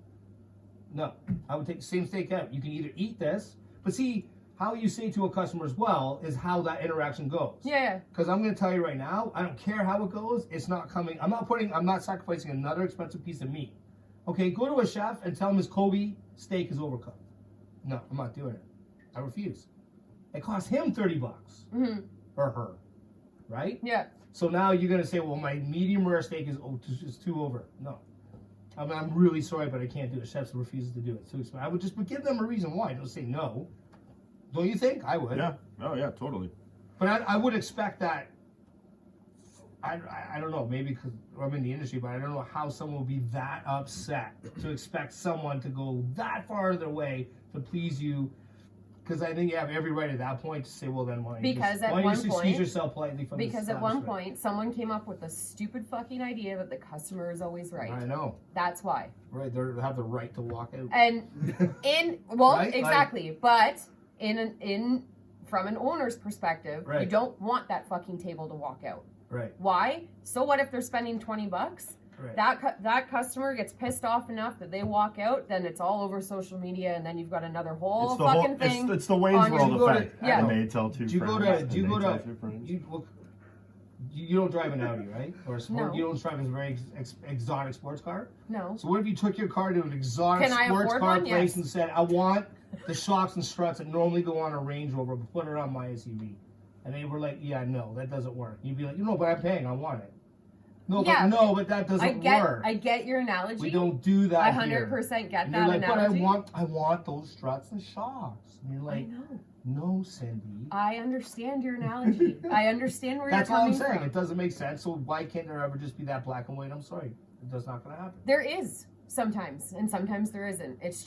No. I would take the same steak out. You can either eat this, but see, how you say to a customer as well is how that interaction goes. Yeah. Because I'm going to tell you right now, I don't care how it goes. It's not coming. I'm not sacrificing another expensive piece of meat. Okay, go to a chef and tell him his Kobe steak is overcooked. No, I'm not doing it. I refuse. It costs him $30 or her, right? Yeah. So now you're gonna say, well, my medium rare steak is too over. No, I mean, I'm really sorry, but I can't do it. Chefs refuses to do it. So I would just give them a reason why. Don't say no. Don't you think? I would. Yeah. Oh yeah, totally. But I would expect that I don't know, maybe because I'm in the industry, but I don't know how someone would be that upset to expect someone to go that far their way to please you. Because I think you have every right at that point to say, well, then why? Because why at don't one you just excuse point, yourself politely from this because at one establishment? point, someone came up with a stupid fucking idea that the customer is always right. I know. That's why. Right, they have the right to walk out. And well, Right? exactly. But in from an owner's perspective, you Right. don't want that fucking table to walk out. Right, Why? So what if they're spending $20? right. That customer gets pissed off enough that they walk out, then it's all over social media, and then you've got another whole It's the fucking whole. thing. It's the Wayne's on your- World You go to- effect. yeah. And they tell two Do you go friends. to? Do you go and they to? tell two friends. You don't drive an Audi, right? Or a sport. No. You don't drive a very exotic sports car. No. So what if you took your car to an exotic Can I sports afford car one? place Yes. and said, "I want the shocks and struts that normally go on a Range Rover, but put it on my SUV," and they were like, "Yeah, no, that doesn't work." You'd be like, "No, but I'm paying. I want it." No, Yeah, but that doesn't work. I get your analogy. We don't do that. I here. 100% get And that you're like, analogy. but I want those struts and shocks. And you're I like, know. no, Cindy. I understand your analogy. I understand where That's you're all I'm coming saying. from. It doesn't make sense. So why can't there ever just be that black and white? I'm sorry, that's not going to happen. There is sometimes, and sometimes there isn't. It's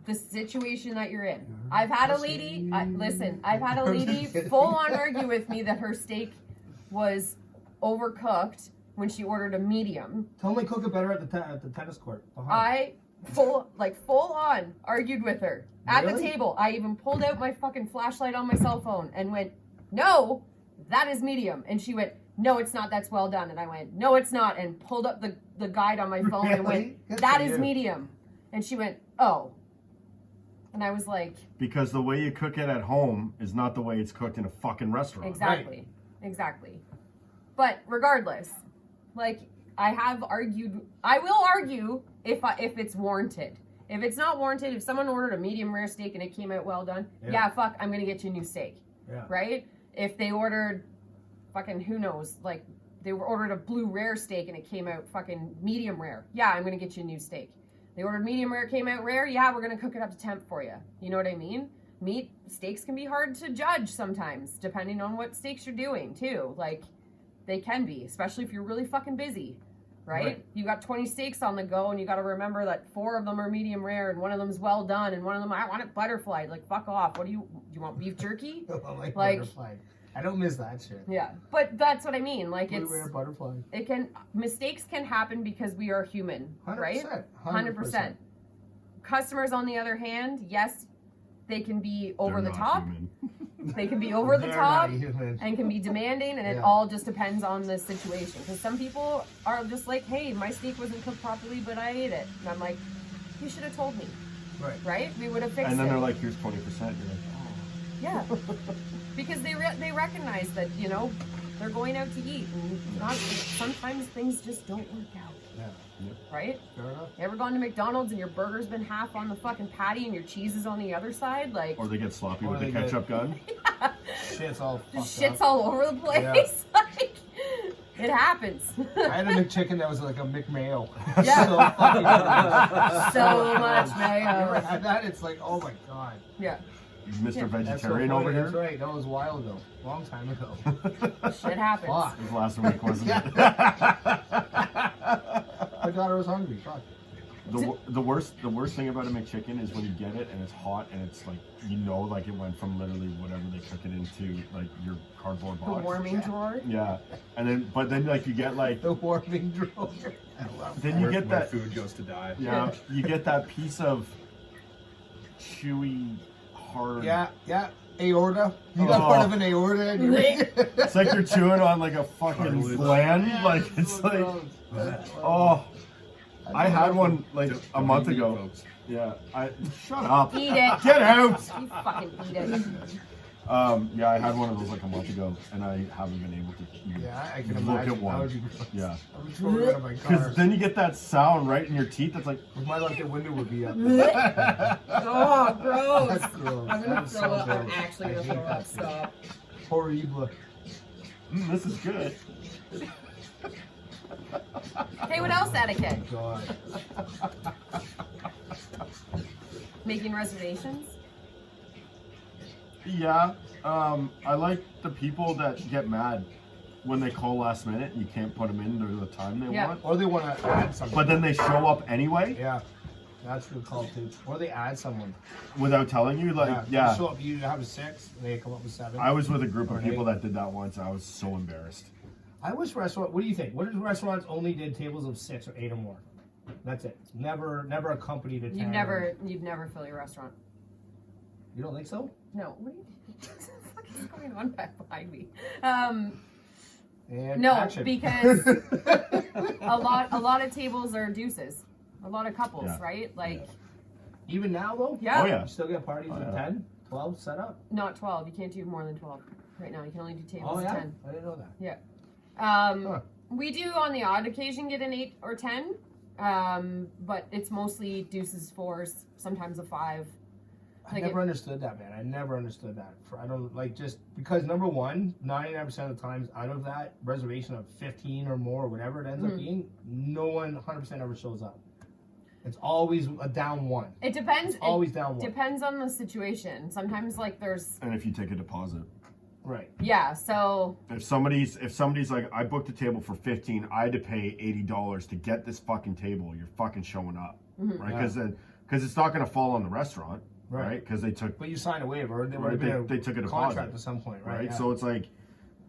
the situation that you're in. I've had a lady, I've had a lady full on argue with me that her steak was overcooked when she ordered a medium. Tell them they cook it better at the tennis court. behind. I full on argued with her at the Really? table. I even pulled out my fucking flashlight on my cell phone and went, "No, that is medium." And she went, "No, it's not. That's well done." And I went, "No, it's not." And pulled up the guide on my phone and Really? went, Good "That for is you. medium." And she went, "Oh." And I was like, Because the way you cook it at home is not the way it's cooked in a fucking restaurant. exactly. But regardless, like I will argue if it's warranted. If it's not warranted, if someone ordered a medium rare steak and it came out well done, yeah fuck, I'm gonna get you a new steak. Yeah. Right? If they ordered fucking who knows, like they ordered a blue rare steak and it came out fucking medium rare, yeah, I'm gonna get you a new steak. They ordered medium rare, it came out rare, yeah, we're gonna cook it up to temp for you. You know what I mean? Steaks can be hard to judge sometimes, depending on what steaks you're doing too. Like they can be, especially if you're really fucking busy. Right? You got 20 steaks on the go, and you got to remember that 4 of them are medium rare, and one of them's well done, and one of them I want it butterfly. Like fuck off. What do you want? Beef jerky? I like Like- butterfly. I don't miss that shit. Yeah, but that's what I mean. Like Blue it's rare butterfly. mistakes can happen because we are human, 100%. right? 100%. Customers, on the other hand, yes, they can be over They're the not top. human. They can be over the They're top. not human. And can be demanding, and it Yeah. all just depends on the situation. Because some people are just like, "Hey, my steak wasn't cooked properly, but I ate it," and I'm like, "You should have told me, Right. right? We would have fixed it." And then they're like, "Here's 20%." You're like, "Oh." "Yeah," because they recognize that they're going out to eat, and sometimes things just don't work out, Yeah. right? Fair enough. You ever gone to McDonald's and your burger's been half on the fucking patty and your cheese is on the other side? Like, Or they get sloppy Or with the they get- ketchup gun. Shit's all fucked shit's up. all over the place. Like, it happens. I had a McChicken that was like a McMayo. Yeah. So fucking good. So much You mayo. ever had that? It's like, oh my god. Yeah, Mr. Yeah. That's Vegetarian so funny. over here. That's right. That was a while ago. Long time ago. shit happens. Fuck. It was last week, wasn't it? My daughter was hungry. Fuck. The worst thing about a McChicken is when you get it and it's hot and it's like like it went from literally whatever they cook it into, like your cardboard The box. warming drawer. Yeah, and then like you get like The warming drawer. I love then you Where get that food goes to die. yeah you get that piece of chewy hard. Yeah, yeah. Aorta. You got Oh. part of an aorta in your It's like you're chewing on like a fucking Cartilage. gland. Like it's like oh. I had one like a month Don't eat, ago. folks. Yeah, shut up. Eat it. Get out. You fucking eat it. Yeah, I had one of those like a month ago, and I haven't been able to even Yeah, I can look imagine. at one. I would be, Yeah, I would throw it out of my car. because then you get that sound right in your teeth. That's like, My lucky window would be up. Oh, gross. That's gross. I'm gonna That's throw so up. I'm gross. actually I gonna hate throw that up. shit. Stop. Horrible. this is good. Hey, what else etiquette? God. Making reservations? Yeah, I like the people that get mad when they call last minute, you can't put them in during the time they want. Or they want to add something. But then they show up anyway. Yeah. That's a good call too. Or they add someone. Without telling you, like, They show up, you have a 6, they come up with 7. I was with a group Or of an people 8. that did that once. I was so embarrassed. I wish what do you think? What if restaurants only did tables of 6 or 8 or more? That's it. Never a company to 10. You'd never fill your restaurant. You don't think so? No. What the fuck is going on behind me? And No, action. because a lot of tables are deuces. A lot of couples, Yeah. right? Like, Even now though? yeah. Oh yeah. You still get parties of 10, 12 set up? Not 12. You can't do more than 12 right now. You can only do tables Oh of yeah? 10. I didn't know that. Huh. We do on the odd occasion get an 8 or 10, but it's mostly deuces, 4s, sometimes a 5. I never understood that, man. I never understood that. I don't like just because number one, 99% of the times out of that reservation of 15 or more, or whatever it ends up being, no one 100% ever shows up. It's always a down 1. It depends. It's always down 1. Depends on the situation. Sometimes like there's And if you take a deposit. Right. yeah. So If somebody's like, I booked a table for 15, I had to pay $80 to get this fucking table. You're fucking showing up, right? Because it's not going to fall on the restaurant, right? Because they took But you sign a waiver. They, Right, they took a contract deposit, at some point, right? right. Yeah. So it's like,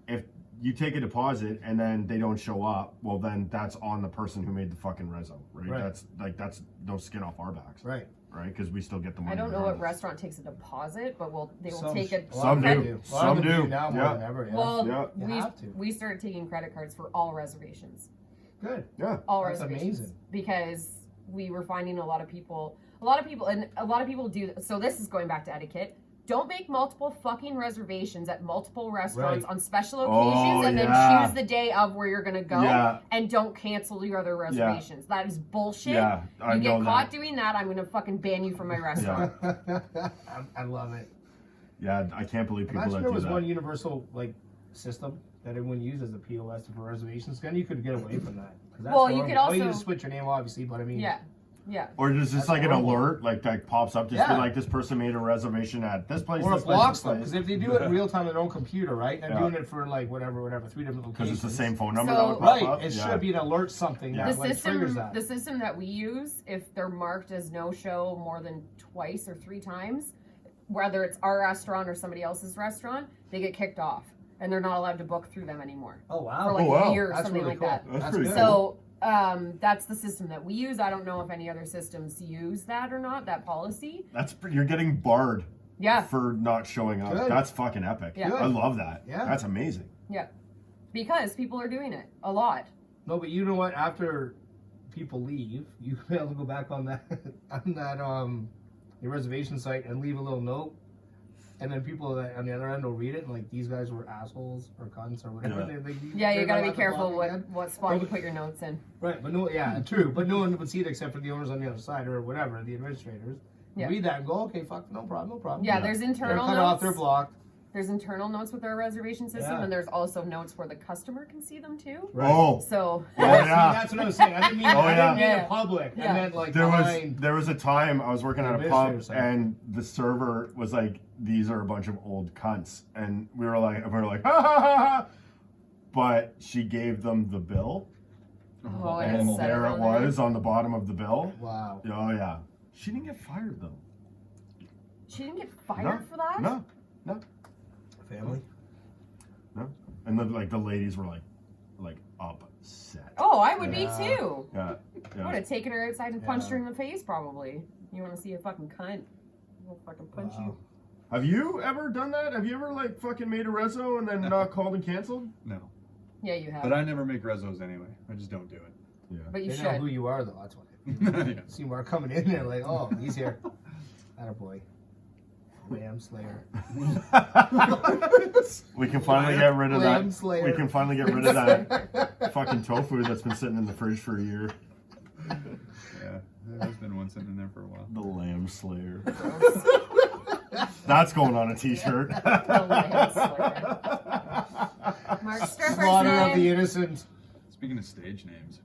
if you take a deposit and then they don't show up, well then that's on the person who made the fucking reso, right? Right. That's no skin off our backs, right. right? Because we still get the money. I don't know what regardless. restaurant takes a deposit, but they will Some- take it. a lot Some of them do. A lot of Some them do. now more Yeah. than ever. Yeah. Well, Yeah. You have to. we started taking credit cards for all reservations. Good. Yeah. All That's reservations. amazing. Because we were finding a lot of people do. So this is going back to etiquette. Don't make multiple fucking reservations at multiple restaurants Right. on special Oh, occasions and yeah. then choose the day of where you're gonna go Yeah. and don't cancel your other reservations. That is bullshit. Yeah, I you know get caught that. doing that, I'm gonna fucking ban you from my restaurant. I love it. Yeah, I can't believe people Imagine that there do was that. one universal like system that everyone used as a POS for reservations. Then you could get away from that. 'Cause that's Well, you horrible. could Oh, you also- just switch your name, obviously, but I mean, Yeah. Yeah. Or there's just That's like an horrible. alert, like that pops up, just be Yeah. like, this person made a reservation at this place, or a this place, block this stuff. place. Because if they do it in real time on their own computer, right, and Yeah. doing it for like whatever, 3 different locations. Because it's the same phone number So- that would pop Right, up. it Yeah. should be an alert something Yeah. that The like triggers system, that. the system that we use, if they're marked as no-show more than twice or 3 times, whether it's our restaurant or somebody else's restaurant, they get kicked off, and they're not allowed to book through them anymore Oh wow! for like Oh, wow. a year or That's something really like cool. that. That's pretty good. cool. So that's the system that we use. I don't know if any other systems use that or not. That policy. You're getting barred Yeah, for not showing up. Good. That's fucking epic. Yeah. I love that. Yeah. That's amazing. yeah, because people are doing it a lot. No, but you know what? After people leave, you can be able to go back on that your reservation site and leave a little note, and then people that on the other end will read it and like these guys were assholes or cunts or whatever. Yeah. Yeah, you they're gotta not be allowed to careful block what again. what spot you put your notes in. Right, but no, yeah, true. But no one would see it except for the owners on the other side or whatever, the administrators. Yeah. Read that and go, okay, fuck, no problem, no problem. Yeah, Yeah. there's They're internal cut off, they're notes. blocked. There's internal notes with our reservation system, Yeah. and there's also notes where the customer can see them too. Right. Oh, So Oh, Yeah, see, yeah. that's what I was saying. I didn't mean, Oh, I didn't yeah. mean in public. Yeah. I meant like there behind. was a time I was working The at a administrator pub side. and the server was like, "These are a bunch of old cunts," and we were like, ha ha ha ha. But she gave them the bill, oh, and and set there it on there. was on the bottom of the bill. Wow. Oh yeah, she didn't get fired though. She didn't get fired No, for that. No, Family. and the ladies were like upset. Oh, I would Yeah. be too. Yeah, I would have taken her outside and Yeah. punched her in the face probably. You want to see a fucking cunt? I'll fucking punch Wow. you. Have you ever done that? Have you ever like fucking made a reso and then called and canceled? No. Yeah, you have. But I never make rezos anyway. I just don't do it. Yeah. But you They know should. who you are, though. That's why. Yeah. See Mark coming in there, like, oh, he's here. Attaboy. Lamb Slayer. We can finally get rid of Lamb that. Slayer. We can finally get rid of that fucking tofu that's been sitting in the fridge for a year. Yeah. There's been one sitting in there for a while. The Lamb Slayer. That's going on a t-shirt. The Lamb Slayer. Mark Stripper's Slaughter of the name. innocent. Speaking of stage names.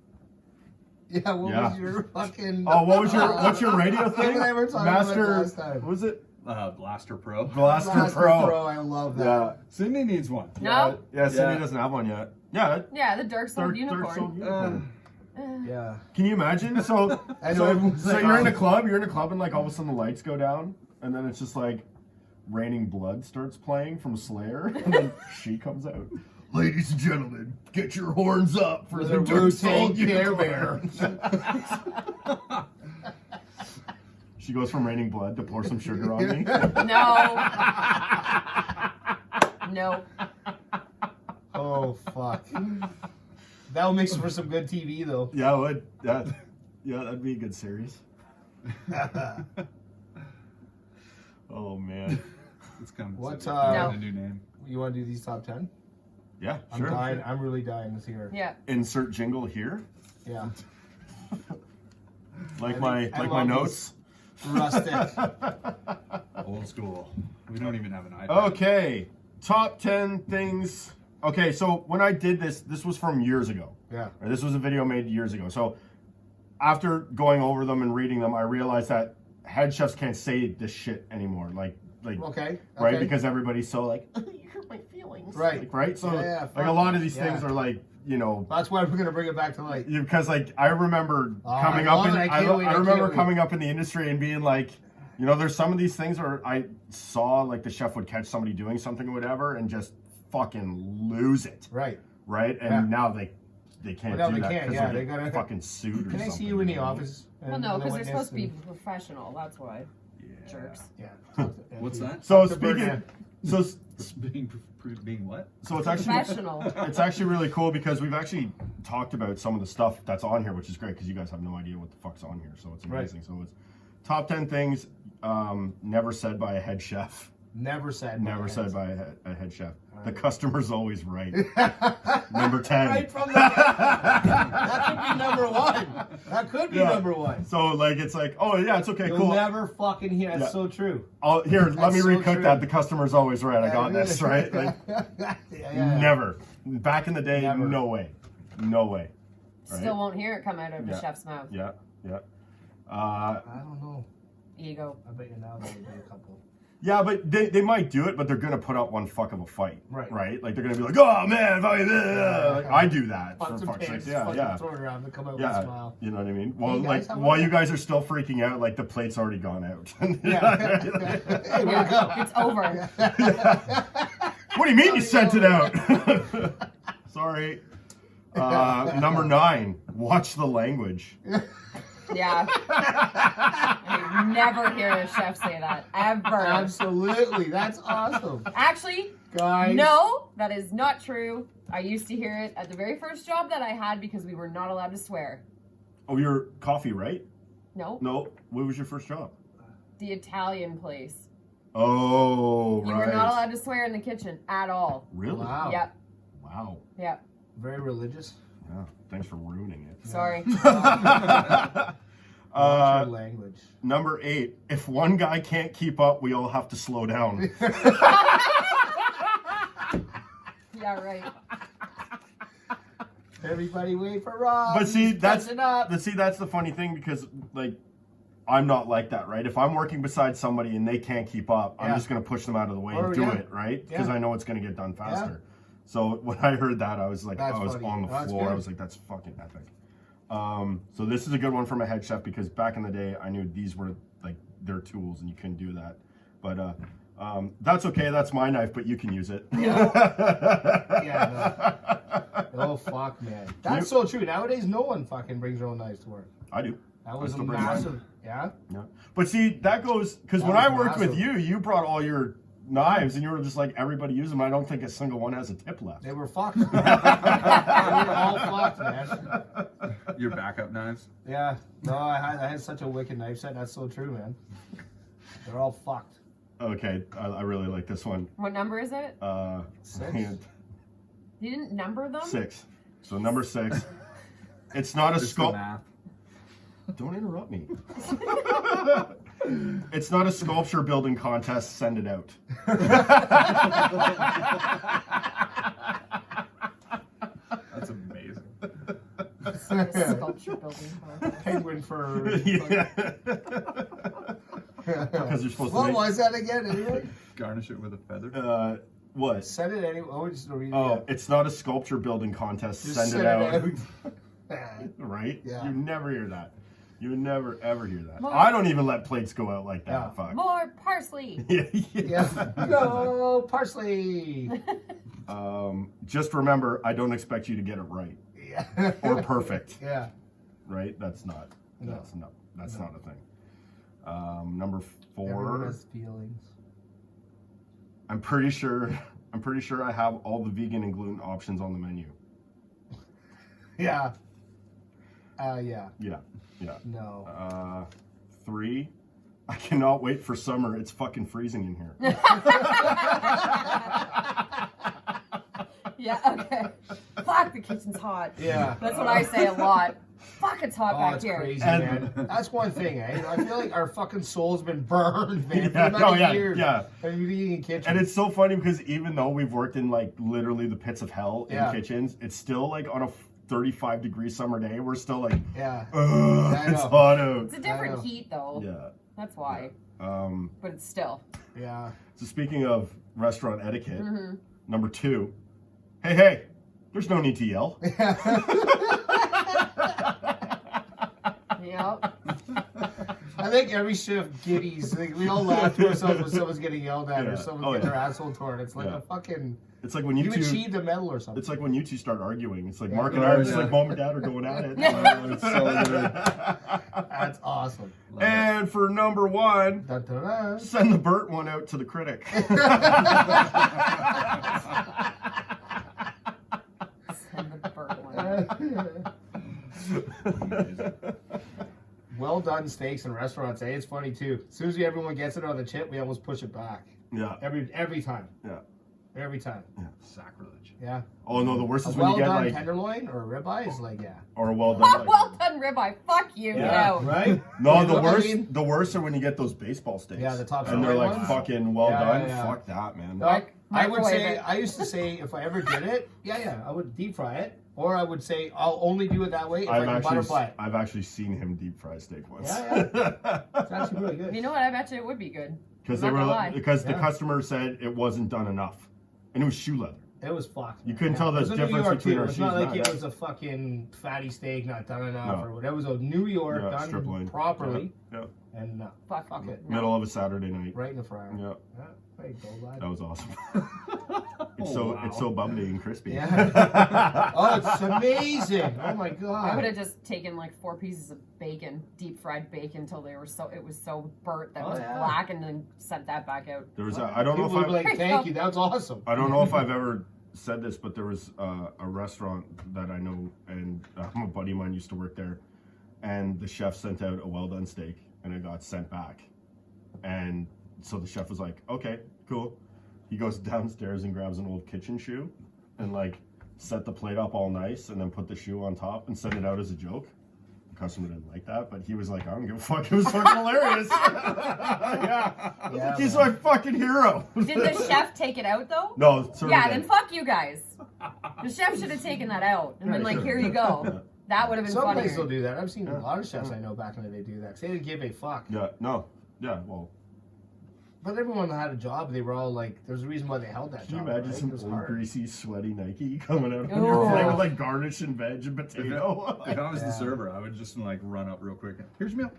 Yeah, what Yeah. was your fucking... Oh, what's your radio thing? Him and I were talking about it Master. last time. What was it? Blaster Pro. Blaster Pro. I love that. Yeah. Sydney needs one. No? Yeah, Cindy Yeah. doesn't have one yet. Yeah. Yeah, the dark souled unicorn. souled unicorn. Yeah. Can you imagine? So, I know so, everyone's so like, you're oh. in a club, and like all of a sudden the lights go down, and then it's just like Raining Blood starts playing from Slayer, and then she comes out. Ladies and gentlemen, get your horns up for the Dark Souled Care Unicorn. She goes from Raining Blood to Pour Some Sugar on Me. No. Oh fuck. That'll make for some good TV though. Yeah, it would. Yeah, that'd be a good series. Oh man. It's coming. What, No. A new name. You want to do these top 10? Yeah, I'm sure. dying. I'm really dying to hear. Yeah. Insert jingle here. Yeah. Like I my think- I like my love notes. Rustic. Old school. We don't even have an iPad. Okay, top 10 things. Okay, so when I did this was from years ago. Yeah. Or this was a video made years ago. So after going over them and reading them, I realized that head chefs can't say this shit anymore. Like, Okay. right? Okay. Because everybody's so like, you hurt my feelings. Right. Like, right? So Yeah, like a lot of these yeah. things are like, you know, That's why we're gonna bring it back to light. because like I remember Oh, coming I up love in it. I can't wait. I I remember can't wait. coming up in the industry and being like, you know, there's some of these things where I saw like the chef would catch somebody doing something or whatever and just fucking lose it, Right. right? And Yeah. now they can't Well, now do they that can't, because yeah, they they get gotta- fucking sued or Can something. I see you in the you know? office? Well, and no, the because they're witness supposed to be and- professional. That's why. Yeah. Jerks. Yeah. What's that? So Talk to Birdman. Being what? So it's actually Professional. it's actually really cool because we've actually talked about some of the stuff that's on here, which is great because you guys have no idea what the fuck's on here, so it's Right. amazing. So it's top 10 things never said by a head chef. Never said. Never said by a head chef. The Right. customer's always right. Number 10. Right from the that could be number one. That could be Yeah. number one. So like it's like, oh yeah, it's okay, You'll cool. never fucking hear. That's Yeah. so true. Here, let That's me so recook true. that. The customer's always right. I got this, right? Like, yeah. never. Back in the day, Never. no way. No way. Right? Still won't hear it come out of the Yeah. chef's mouth. Yeah, yeah. I don't know. Ego. I bet you now there would be a couple. Yeah, but they might do it, but they're gonna put up one fuck of a fight, Right. Like they're gonna be like, oh man, fucking, like, I do that Pots for and fuck's sake. pans, Yeah, fucking yeah, throw it around and come out with a yeah. smile. You know what I mean? Well, Hey, guys, like how while are you you? guys are still freaking out, like the plate's already gone out. Yeah. Hey, where'd it go? It's over. What do you mean you sent it out? Sorry. Number 9, watch the language. Yeah. I never hear a chef say that. Ever. Absolutely. That's awesome. Actually, Guys. no, that is not true. I used to hear it at the very first job that I had because we were not allowed to swear. Oh, you're coffee, right? No, No. What was your first job? the Italian place. Oh, You right. were not allowed to swear in the kitchen at all. Really? Wow. Yep, Wow. yep. Very religious. Yeah. Thanks for ruining it. Sorry. Watch your language. Number 8. If one guy can't keep up, we all have to slow down. Yeah, right. Everybody wait for Rob. But see, He's catching up. that's the funny thing because like I'm not like that, right? If I'm working beside somebody and they can't keep up, I'm Yeah. just gonna push them out of the way Or, and do yeah. it, right? Because Yeah. I know it's gonna get done faster. So when I heard that, I was like, That's I was funny. on the That's floor. I good. was like, that's fucking epic. So this is a good one from a head chef because back in the day, I knew these were like their tools and you couldn't do that. But that's okay. That's my knife, but you can use it. Yeah, Oh fuck, man. That's so true. Nowadays, no one fucking brings their own knives to work. I do. That was a still bring mine. massive. Yeah. Yeah. But see, that goes because That when was I worked with massive. you brought all your knives and you were just like everybody use them. I don't think a single one has a tip left. They were fucked. They were all fucked, man. Your backup knives? Yeah. No, I had such a wicked knife set. That's so true, man. They're all fucked. Okay, I really like this one. What number is it? 6? You didn't number them? 6. So number 6. It's not a Just the sculpt. math. Don't interrupt me. It's not a sculpture building contest. Send it out. That's amazing. Sculpture building contest. Penguin fur. Yeah. Because you're supposed What to was that again, anyway? Garnish it with a feather. make. What? Send it anyway. Oh, just read it. Oh, it's not a sculpture building contest. Just Send it out. Right? Yeah. You never hear that. You would never ever hear that. More- I don't even let plates go out like that. Yeah. Fuck. More parsley. Yeah. Go parsley. Just remember, I don't expect you to get it right Yeah. or perfect. Yeah. Right? That's not. No. That's No. not a thing. Number Everyone 4. has feelings. I'm pretty sure I have all the vegan and gluten options on the menu. Yeah. Yeah. Yeah. No. 3. I cannot wait for summer. It's fucking freezing in here. Yeah, okay. Fuck, the kitchen's hot. Yeah. That's what I say a lot. Fuck, it's hot Oh, back it's here. crazy, And- man. That's one thing, eh? I feel like our fucking soul's been burned, man. For Yeah, the amount oh, of yeah, years. yeah. And we've been eating kitchen. And it's so funny because even though we've worked in like literally the pits of hell in Yeah. kitchens, it's still like on a 35-degree summer day, we're still like, yeah. ugh, I it's know. hot out. It's a I know. different heat, though. Yeah. That's why. Um, But it's still. Yeah. so speaking of restaurant etiquette, Mm-hmm. number 2, hey, there's no need to yell. Yep. I think every chef giddies. Like, we all laugh to ourselves when someone's getting yelled at Yeah. or someone's Oh, getting yeah. their asshole torn. It's like Yeah. a fucking. It's like when you You two. achieved a medal or something. It's like when you two start arguing. It's like Yeah. Mark and Oh, I are just yeah. like mom and dad are going at it. Oh, it's so good. That's awesome. Love it. And for number 1, Dun, dun, dun. send the Burt one out to the critic. Send the bird one. Well done steaks in restaurants, eh? It's funny too. As soon as everyone gets it on the chip, we almost push it back. Yeah. Every time. Yeah. Every time. Sacrilege. Yeah. Oh no, the worst A is when well you get done like, tenderloin or a ribeye is like, yeah. or a well done. Like, Well done, ribeye. Fuck you. Get Yeah. out. Right? no, You the know what I worst. mean? The worst are when you get those baseball steaks. Yeah, the top and they're sirloin like ones. fucking well Yeah, done. yeah, yeah. Fuck that, man. No, I would Microwave say, it. I used to say if I ever did it, I would deep fry it. Or I would say I'll only do it that way if I can butterfly it. I've actually seen him deep fry steak once. Yeah, It's actually really good. You know what? I bet you it would be good. Because I'm not gonna lie. because the Yeah. customer said it wasn't done enough, and it was shoe leather. It was fucked. You couldn't tell the It was in New difference York, between too. our It's not shoes, like not it that. was a fucking fatty steak not done enough No. or whatever. It was a New York Yeah, strip done loin. properly. Yeah. And Fuck, fuck it. No. Middle of a Saturday night. Right in the fryer. Yeah, Yeah. There you go, lad. that was awesome. Oh, It's so bubbly and crispy. Yeah. Oh, it's amazing. Oh my I would god. have just taken like 4 pieces of bacon, deep fried bacon, till it was so burnt that Oh, was yeah. black, and then sent that back out. There was I don't know People if would be I like, thank you, that was awesome. I don't know if I've ever said this, but there was a restaurant that I know, and a buddy of mine used to work there, and the chef sent out a well done steak, and it got sent back, and so the chef was like, okay, cool. He goes downstairs and grabs an old kitchen shoe, and like set the plate up all nice, and then put the shoe on top and send it out as a joke. The customer didn't like that, but he was like, I don't give a fuck. It was fucking hilarious. Yeah. I was Yeah, like, he's man. my fucking hero. Did the chef take it out though? No, server Yeah, did. then fuck you guys. The chef should have taken that out and been Yeah, like, sure. here you go. That would have been Some funnier. places will do that. I've seen Yeah. a lot of chefs I know back in the day do that. 'Cause they didn't give a fuck. Yeah, no. Yeah, well, But everyone that had a job, they were all like, there's a reason why they held that can you job. imagine right? some It was old, hard. greasy, sweaty Nike coming out on your Ooh. plate with like garnish and veg and potato? If I was Yeah. the server, I would just like run up real quick. Here's your meal.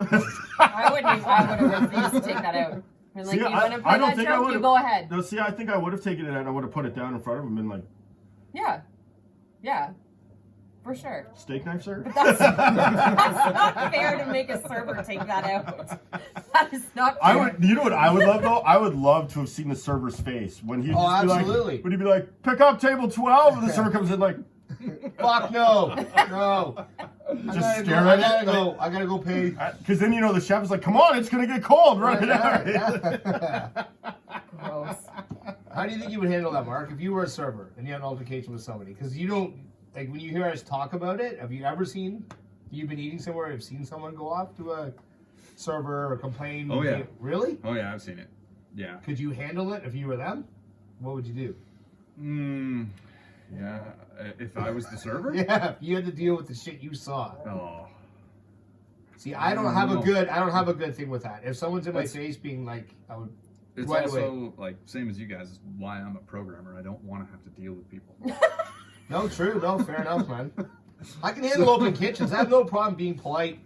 I would have refused to take that out. And like, See, you I- want to I play don't that think I joke? You would've- go ahead. No, see, I think I would have taken it out. I would have put it down in front of him and been like, Yeah. Yeah. For sure. steak knife, sir? That's not fair to make a server take that out. That is not fair. I would. You know what I would love though? I would love to have seen the server's face when he'd Oh, just be absolutely. like, would he be like, pick up table 12, and the server comes in like, Fuck no. No. just stare at it. I gotta go pay. Because then you know the chef is like, come on, it's gonna get cold, run it out. Yeah. Gross. How do you think you would handle that, Mark, if you were a server and you had an altercation with somebody? Because you don't, like, when you hear us talk about it, have you ever seen, you've been eating somewhere, have seen someone go off to a server or complain? Oh, yeah. Really? Oh yeah, I've seen it. Yeah. Could you handle it if you were them? What would you do? Yeah. If I was the server. Yeah, if you had to deal with the shit you saw. Oh. See, I don't have a No. good thing with that. If someone's in my face being like, I would It's Right also like same as you guys. Is why I'm a programmer. I don't want to have to deal with people. No, true. No, fair enough, man. I can handle open kitchens. I have no problem being polite,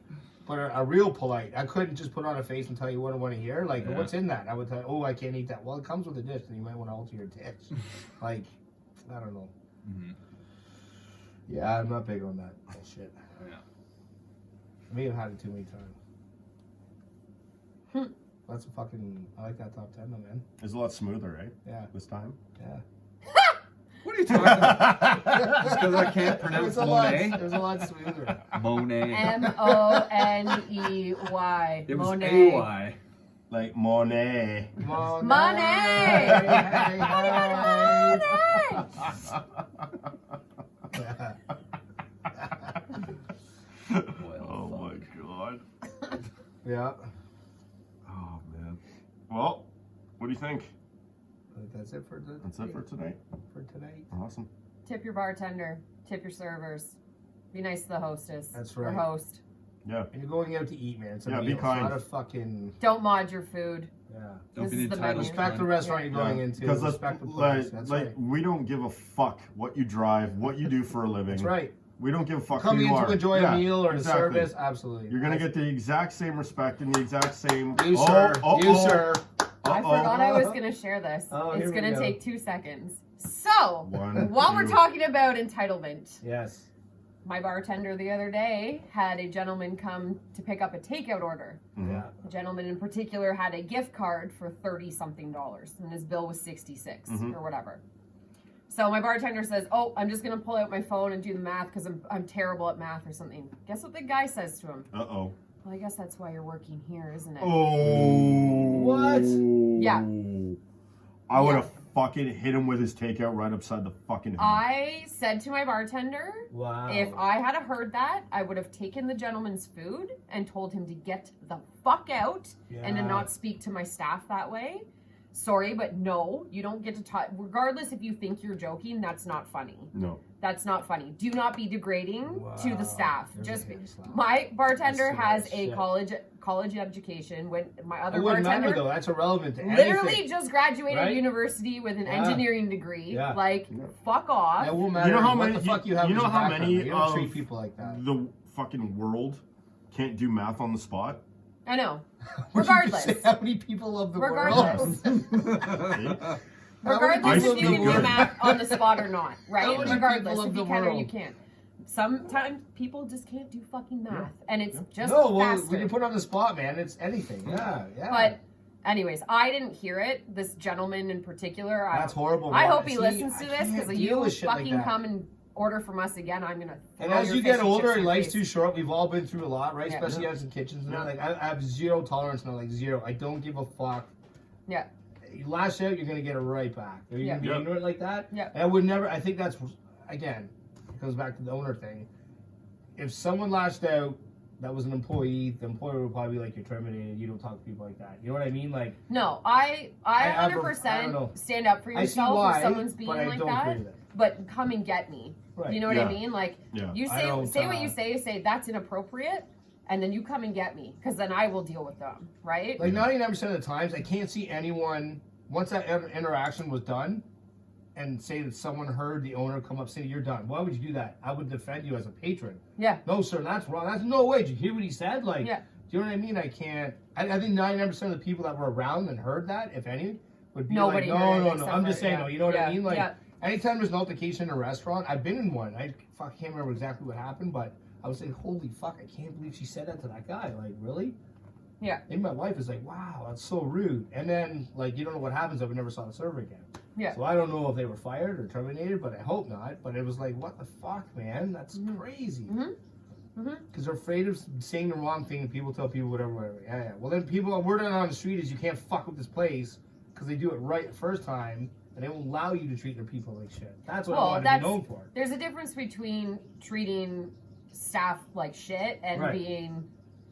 but a real polite. I couldn't just put on a face and tell you what I want to hear. Like, Yeah. what's in that? I would tell you, oh, I can't eat that. Well, it comes with a dish, and you might want to alter your dish. Like, I don't know. Mm-hmm. Yeah, I'm not big on that shit. Yeah. I may have had it too many times. That's a fucking. I like that top 10, though, man. It's a lot smoother, right? Yeah, This time. yeah. What are you talking about? Just because I can't pronounce Monet? It was a lot smoother. Monet. Money. It was Monet. A-Y. Like Monet. Money! Hey, Oh my god. Yeah. Oh man. Well, what do you think? That's it for the. That's it for tonight. For tonight. Awesome. Tip your bartender. Tip your servers. Be nice to the hostess. That's Or right. host. Yeah. And you're going out to eat, man. It's a Yeah, meal. be It's kind. not a fucking. Don't mod your food. Yeah. Don't This be is the entitled. menu. Respect the restaurant you're going into. Because Respect the place. like, That's like right. we don't give a fuck what you drive, what you do for a living. That's right. We don't give a fuck Coming who you in are. to enjoy Yeah, a meal or exactly. the service, absolutely. You're gonna get the exact same respect and the exact same. You, sir. You, sir. I forgot I was going to share this. Oh, It's here we going to go. take 2 seconds. So, One, while we're two. talking about entitlement, Yes. my bartender the other day had a gentleman come to pick up a takeout order. Mhm. Yeah. The gentleman in particular had a gift card for $30-something, and his bill was $66 Mhm. or whatever. So my bartender says, "Oh, I'm just gonna pull out my phone and do the math because I'm terrible at math or something." Guess what the guy says to him? Uh-oh. Well, I guess that's why you're working here, isn't it? Oh. What? Yeah. I would have fucking hit him with his takeout right upside the fucking head. I said to my bartender, Wow. if I had heard that, I would have taken the gentleman's food and told him to get the fuck out and to Yeah. not speak to my staff that way. Sorry, but no, you don't get to talk. Regardless if you think you're joking, that's not funny. No. That's not funny. Do not be degrading to Wow. the staff. There's Just a hand slap. my bartender That's has a shit. college education. When my It other wouldn't bartender matter though. That's irrelevant to literally anything. just graduated Right? university with an Yeah. engineering degree. Yeah. Like, Yeah. fuck off. It won't matter You know how what many- the fuck you have. you as know a how background. many You don't treat of people like that. The fucking world can't do math on the spot. I know. Would you Regardless. say how many people of the Regardless. world? Regardless I if you can speak do good. math on the spot or not, How right? many Regardless people of if the you can or you world? can't. Sometimes people just can't do fucking math, and it's just No, well, faster. when you put it on the spot, man, it's anything. Yeah, yeah. But, anyways, I didn't hear it. This gentleman in particular, that's horrible. I man. hope he See, listens I to this can't because deal you with shit like fucking that. come and order from us again. I'm gonna. And throw as your you fish get and older chips in and your life's face. too short, we've all been through a lot, right? Yeah. Especially as in kitchens and Yeah. like I have zero tolerance now, like zero. I don't give a fuck. Yeah. You lash out, you're gonna get it right back. Are you Yeah. gonna be Yeah. ignorant like that? Yeah. And I would never. I think that's again, it goes back to the owner thing. If someone lashed out, that was an employee. The employer would probably be like, "You're terminated. You don't talk to people like that." You know what I mean? Like, No, I I don't know. 100% stand up for I see yourself why, if someone's being but I like don't that. agree with it. But come and get me. Right. You know what Yeah. I mean? Like Yeah. you I say don't, what you say that's inappropriate, and then you come and get me because then I will deal with them, right? Like 99% of the times, I can't see anyone once that interaction was done, and say that someone heard the owner come up saying, "You're done." Why would you do that? I would defend you as a patron. Yeah. No, sir, that's wrong. That's no way. Did you hear what he said? Like, Yeah. do you know what I mean? I can't. I think 99% of the people that were around and heard that, if any, would be Nobody like, heard it no. except I'm just for- saying, yeah. no. You know what Yeah. I mean? Like, Yeah. anytime there's an altercation in a restaurant, I've been in one. I can't remember exactly what happened, but I was like, holy fuck, I can't believe she said that to that guy. Like, really? Yeah. And my wife is like, wow, that's so rude. And then, like, you don't know what happens if we never saw the server again. Yeah. So I don't know if they were fired or terminated, but I hope not. But it was like, what the fuck, man? That's crazy. Mhm. Mhm. Because they're afraid of saying the wrong thing and people tell people whatever. Yeah. Well, then word on the street is you can't fuck with this place because they do it right the first time and they won't allow you to treat their people like shit. That's what I want to be known for. There's a difference between treating staff like shit and Right. being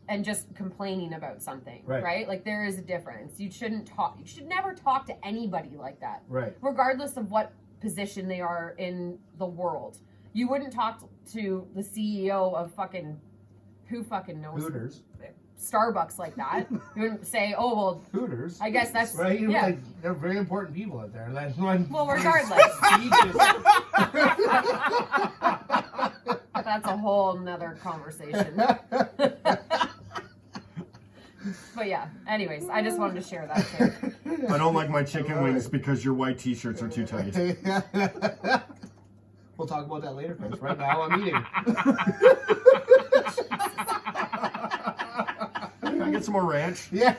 and just complaining about something, Right. right? Like there is a difference. You should never talk to anybody like that, Right. regardless of what position they are in the world. You wouldn't talk to the CEO of fucking who fucking knows Hooters. Starbucks like that. You wouldn't say, oh well, Hooters. I guess that's Right? yeah. Like, they're very important people out there. Like, when, Well, regardless. That's a whole nother conversation. But yeah, anyways, I just wanted to share that too. I don't like my chicken wings because your white t-shirts are too tight. We'll talk about that later, folks. Right now, I'm eating. Can I get some more ranch? Yeah.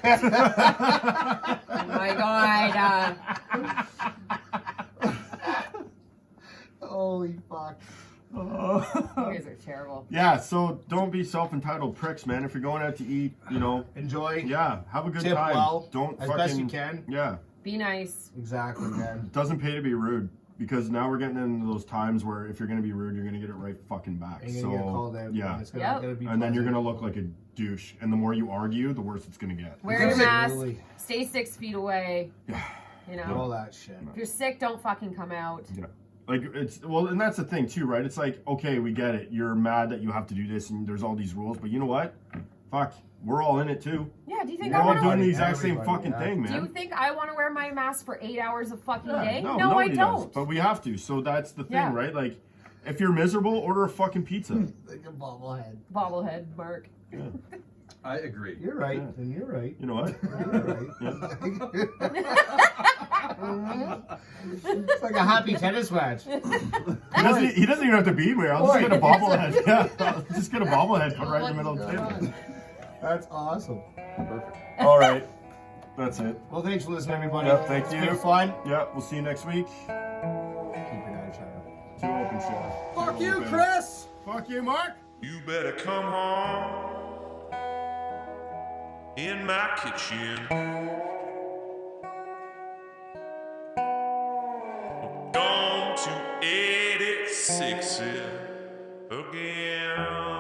Oh my god. Holy fuck. You guys are terrible. Yeah, so don't be self-entitled pricks, man. If you're going out to eat, you know, Enjoy. yeah, have a good Tip time. well, Don't as fucking, best you can. Yeah, Be nice. Exactly, man. it doesn't pay to be rude because now we're getting into those times where if you're gonna be rude, you're gonna get it right fucking back. And you're So gonna get called out. yeah, And it's Yep. gonna be and then you're pleasant. gonna look like a douche. And the more you argue, the worse it's gonna get. Wear your mask. Absolutely. Stay 6 feet away. Yeah. You All know. that shit. If you're sick, don't fucking come out. Yeah. Like it's well, and that's the thing too, right? It's like, okay, we get it. You're mad that you have to do this, and there's all these rules, but you know what? Fuck, we're all in it too. Yeah. Do you think We're I all want doing to? the exact same Everybody, fucking yeah. thing, Do you man. think I want to wear my mask for 8 hours a fucking day? No, I nobody does, don't. but we have to. So that's the thing, Yeah. right? Like, if you're miserable, order a fucking pizza. Like a bobblehead. Bobblehead, Mark. Yeah. I agree. You're right, Yeah. and you're right. You know what? You're right. It's like a happy tennis match. He doesn't even have to be here. I'll just get a bobblehead. Yeah, I'll just get a bobblehead put right in the middle of the table. That's awesome. Perfect. All right, that's it. Well, thanks for listening, everybody. Yep, thank It's you. been fun. Yeah, we'll see you next week. Keep your eye shut. Two open chef. Fuck Two you, open. Chris! Fuck you, Mark. You better come home in my kitchen. Gone to 86 again.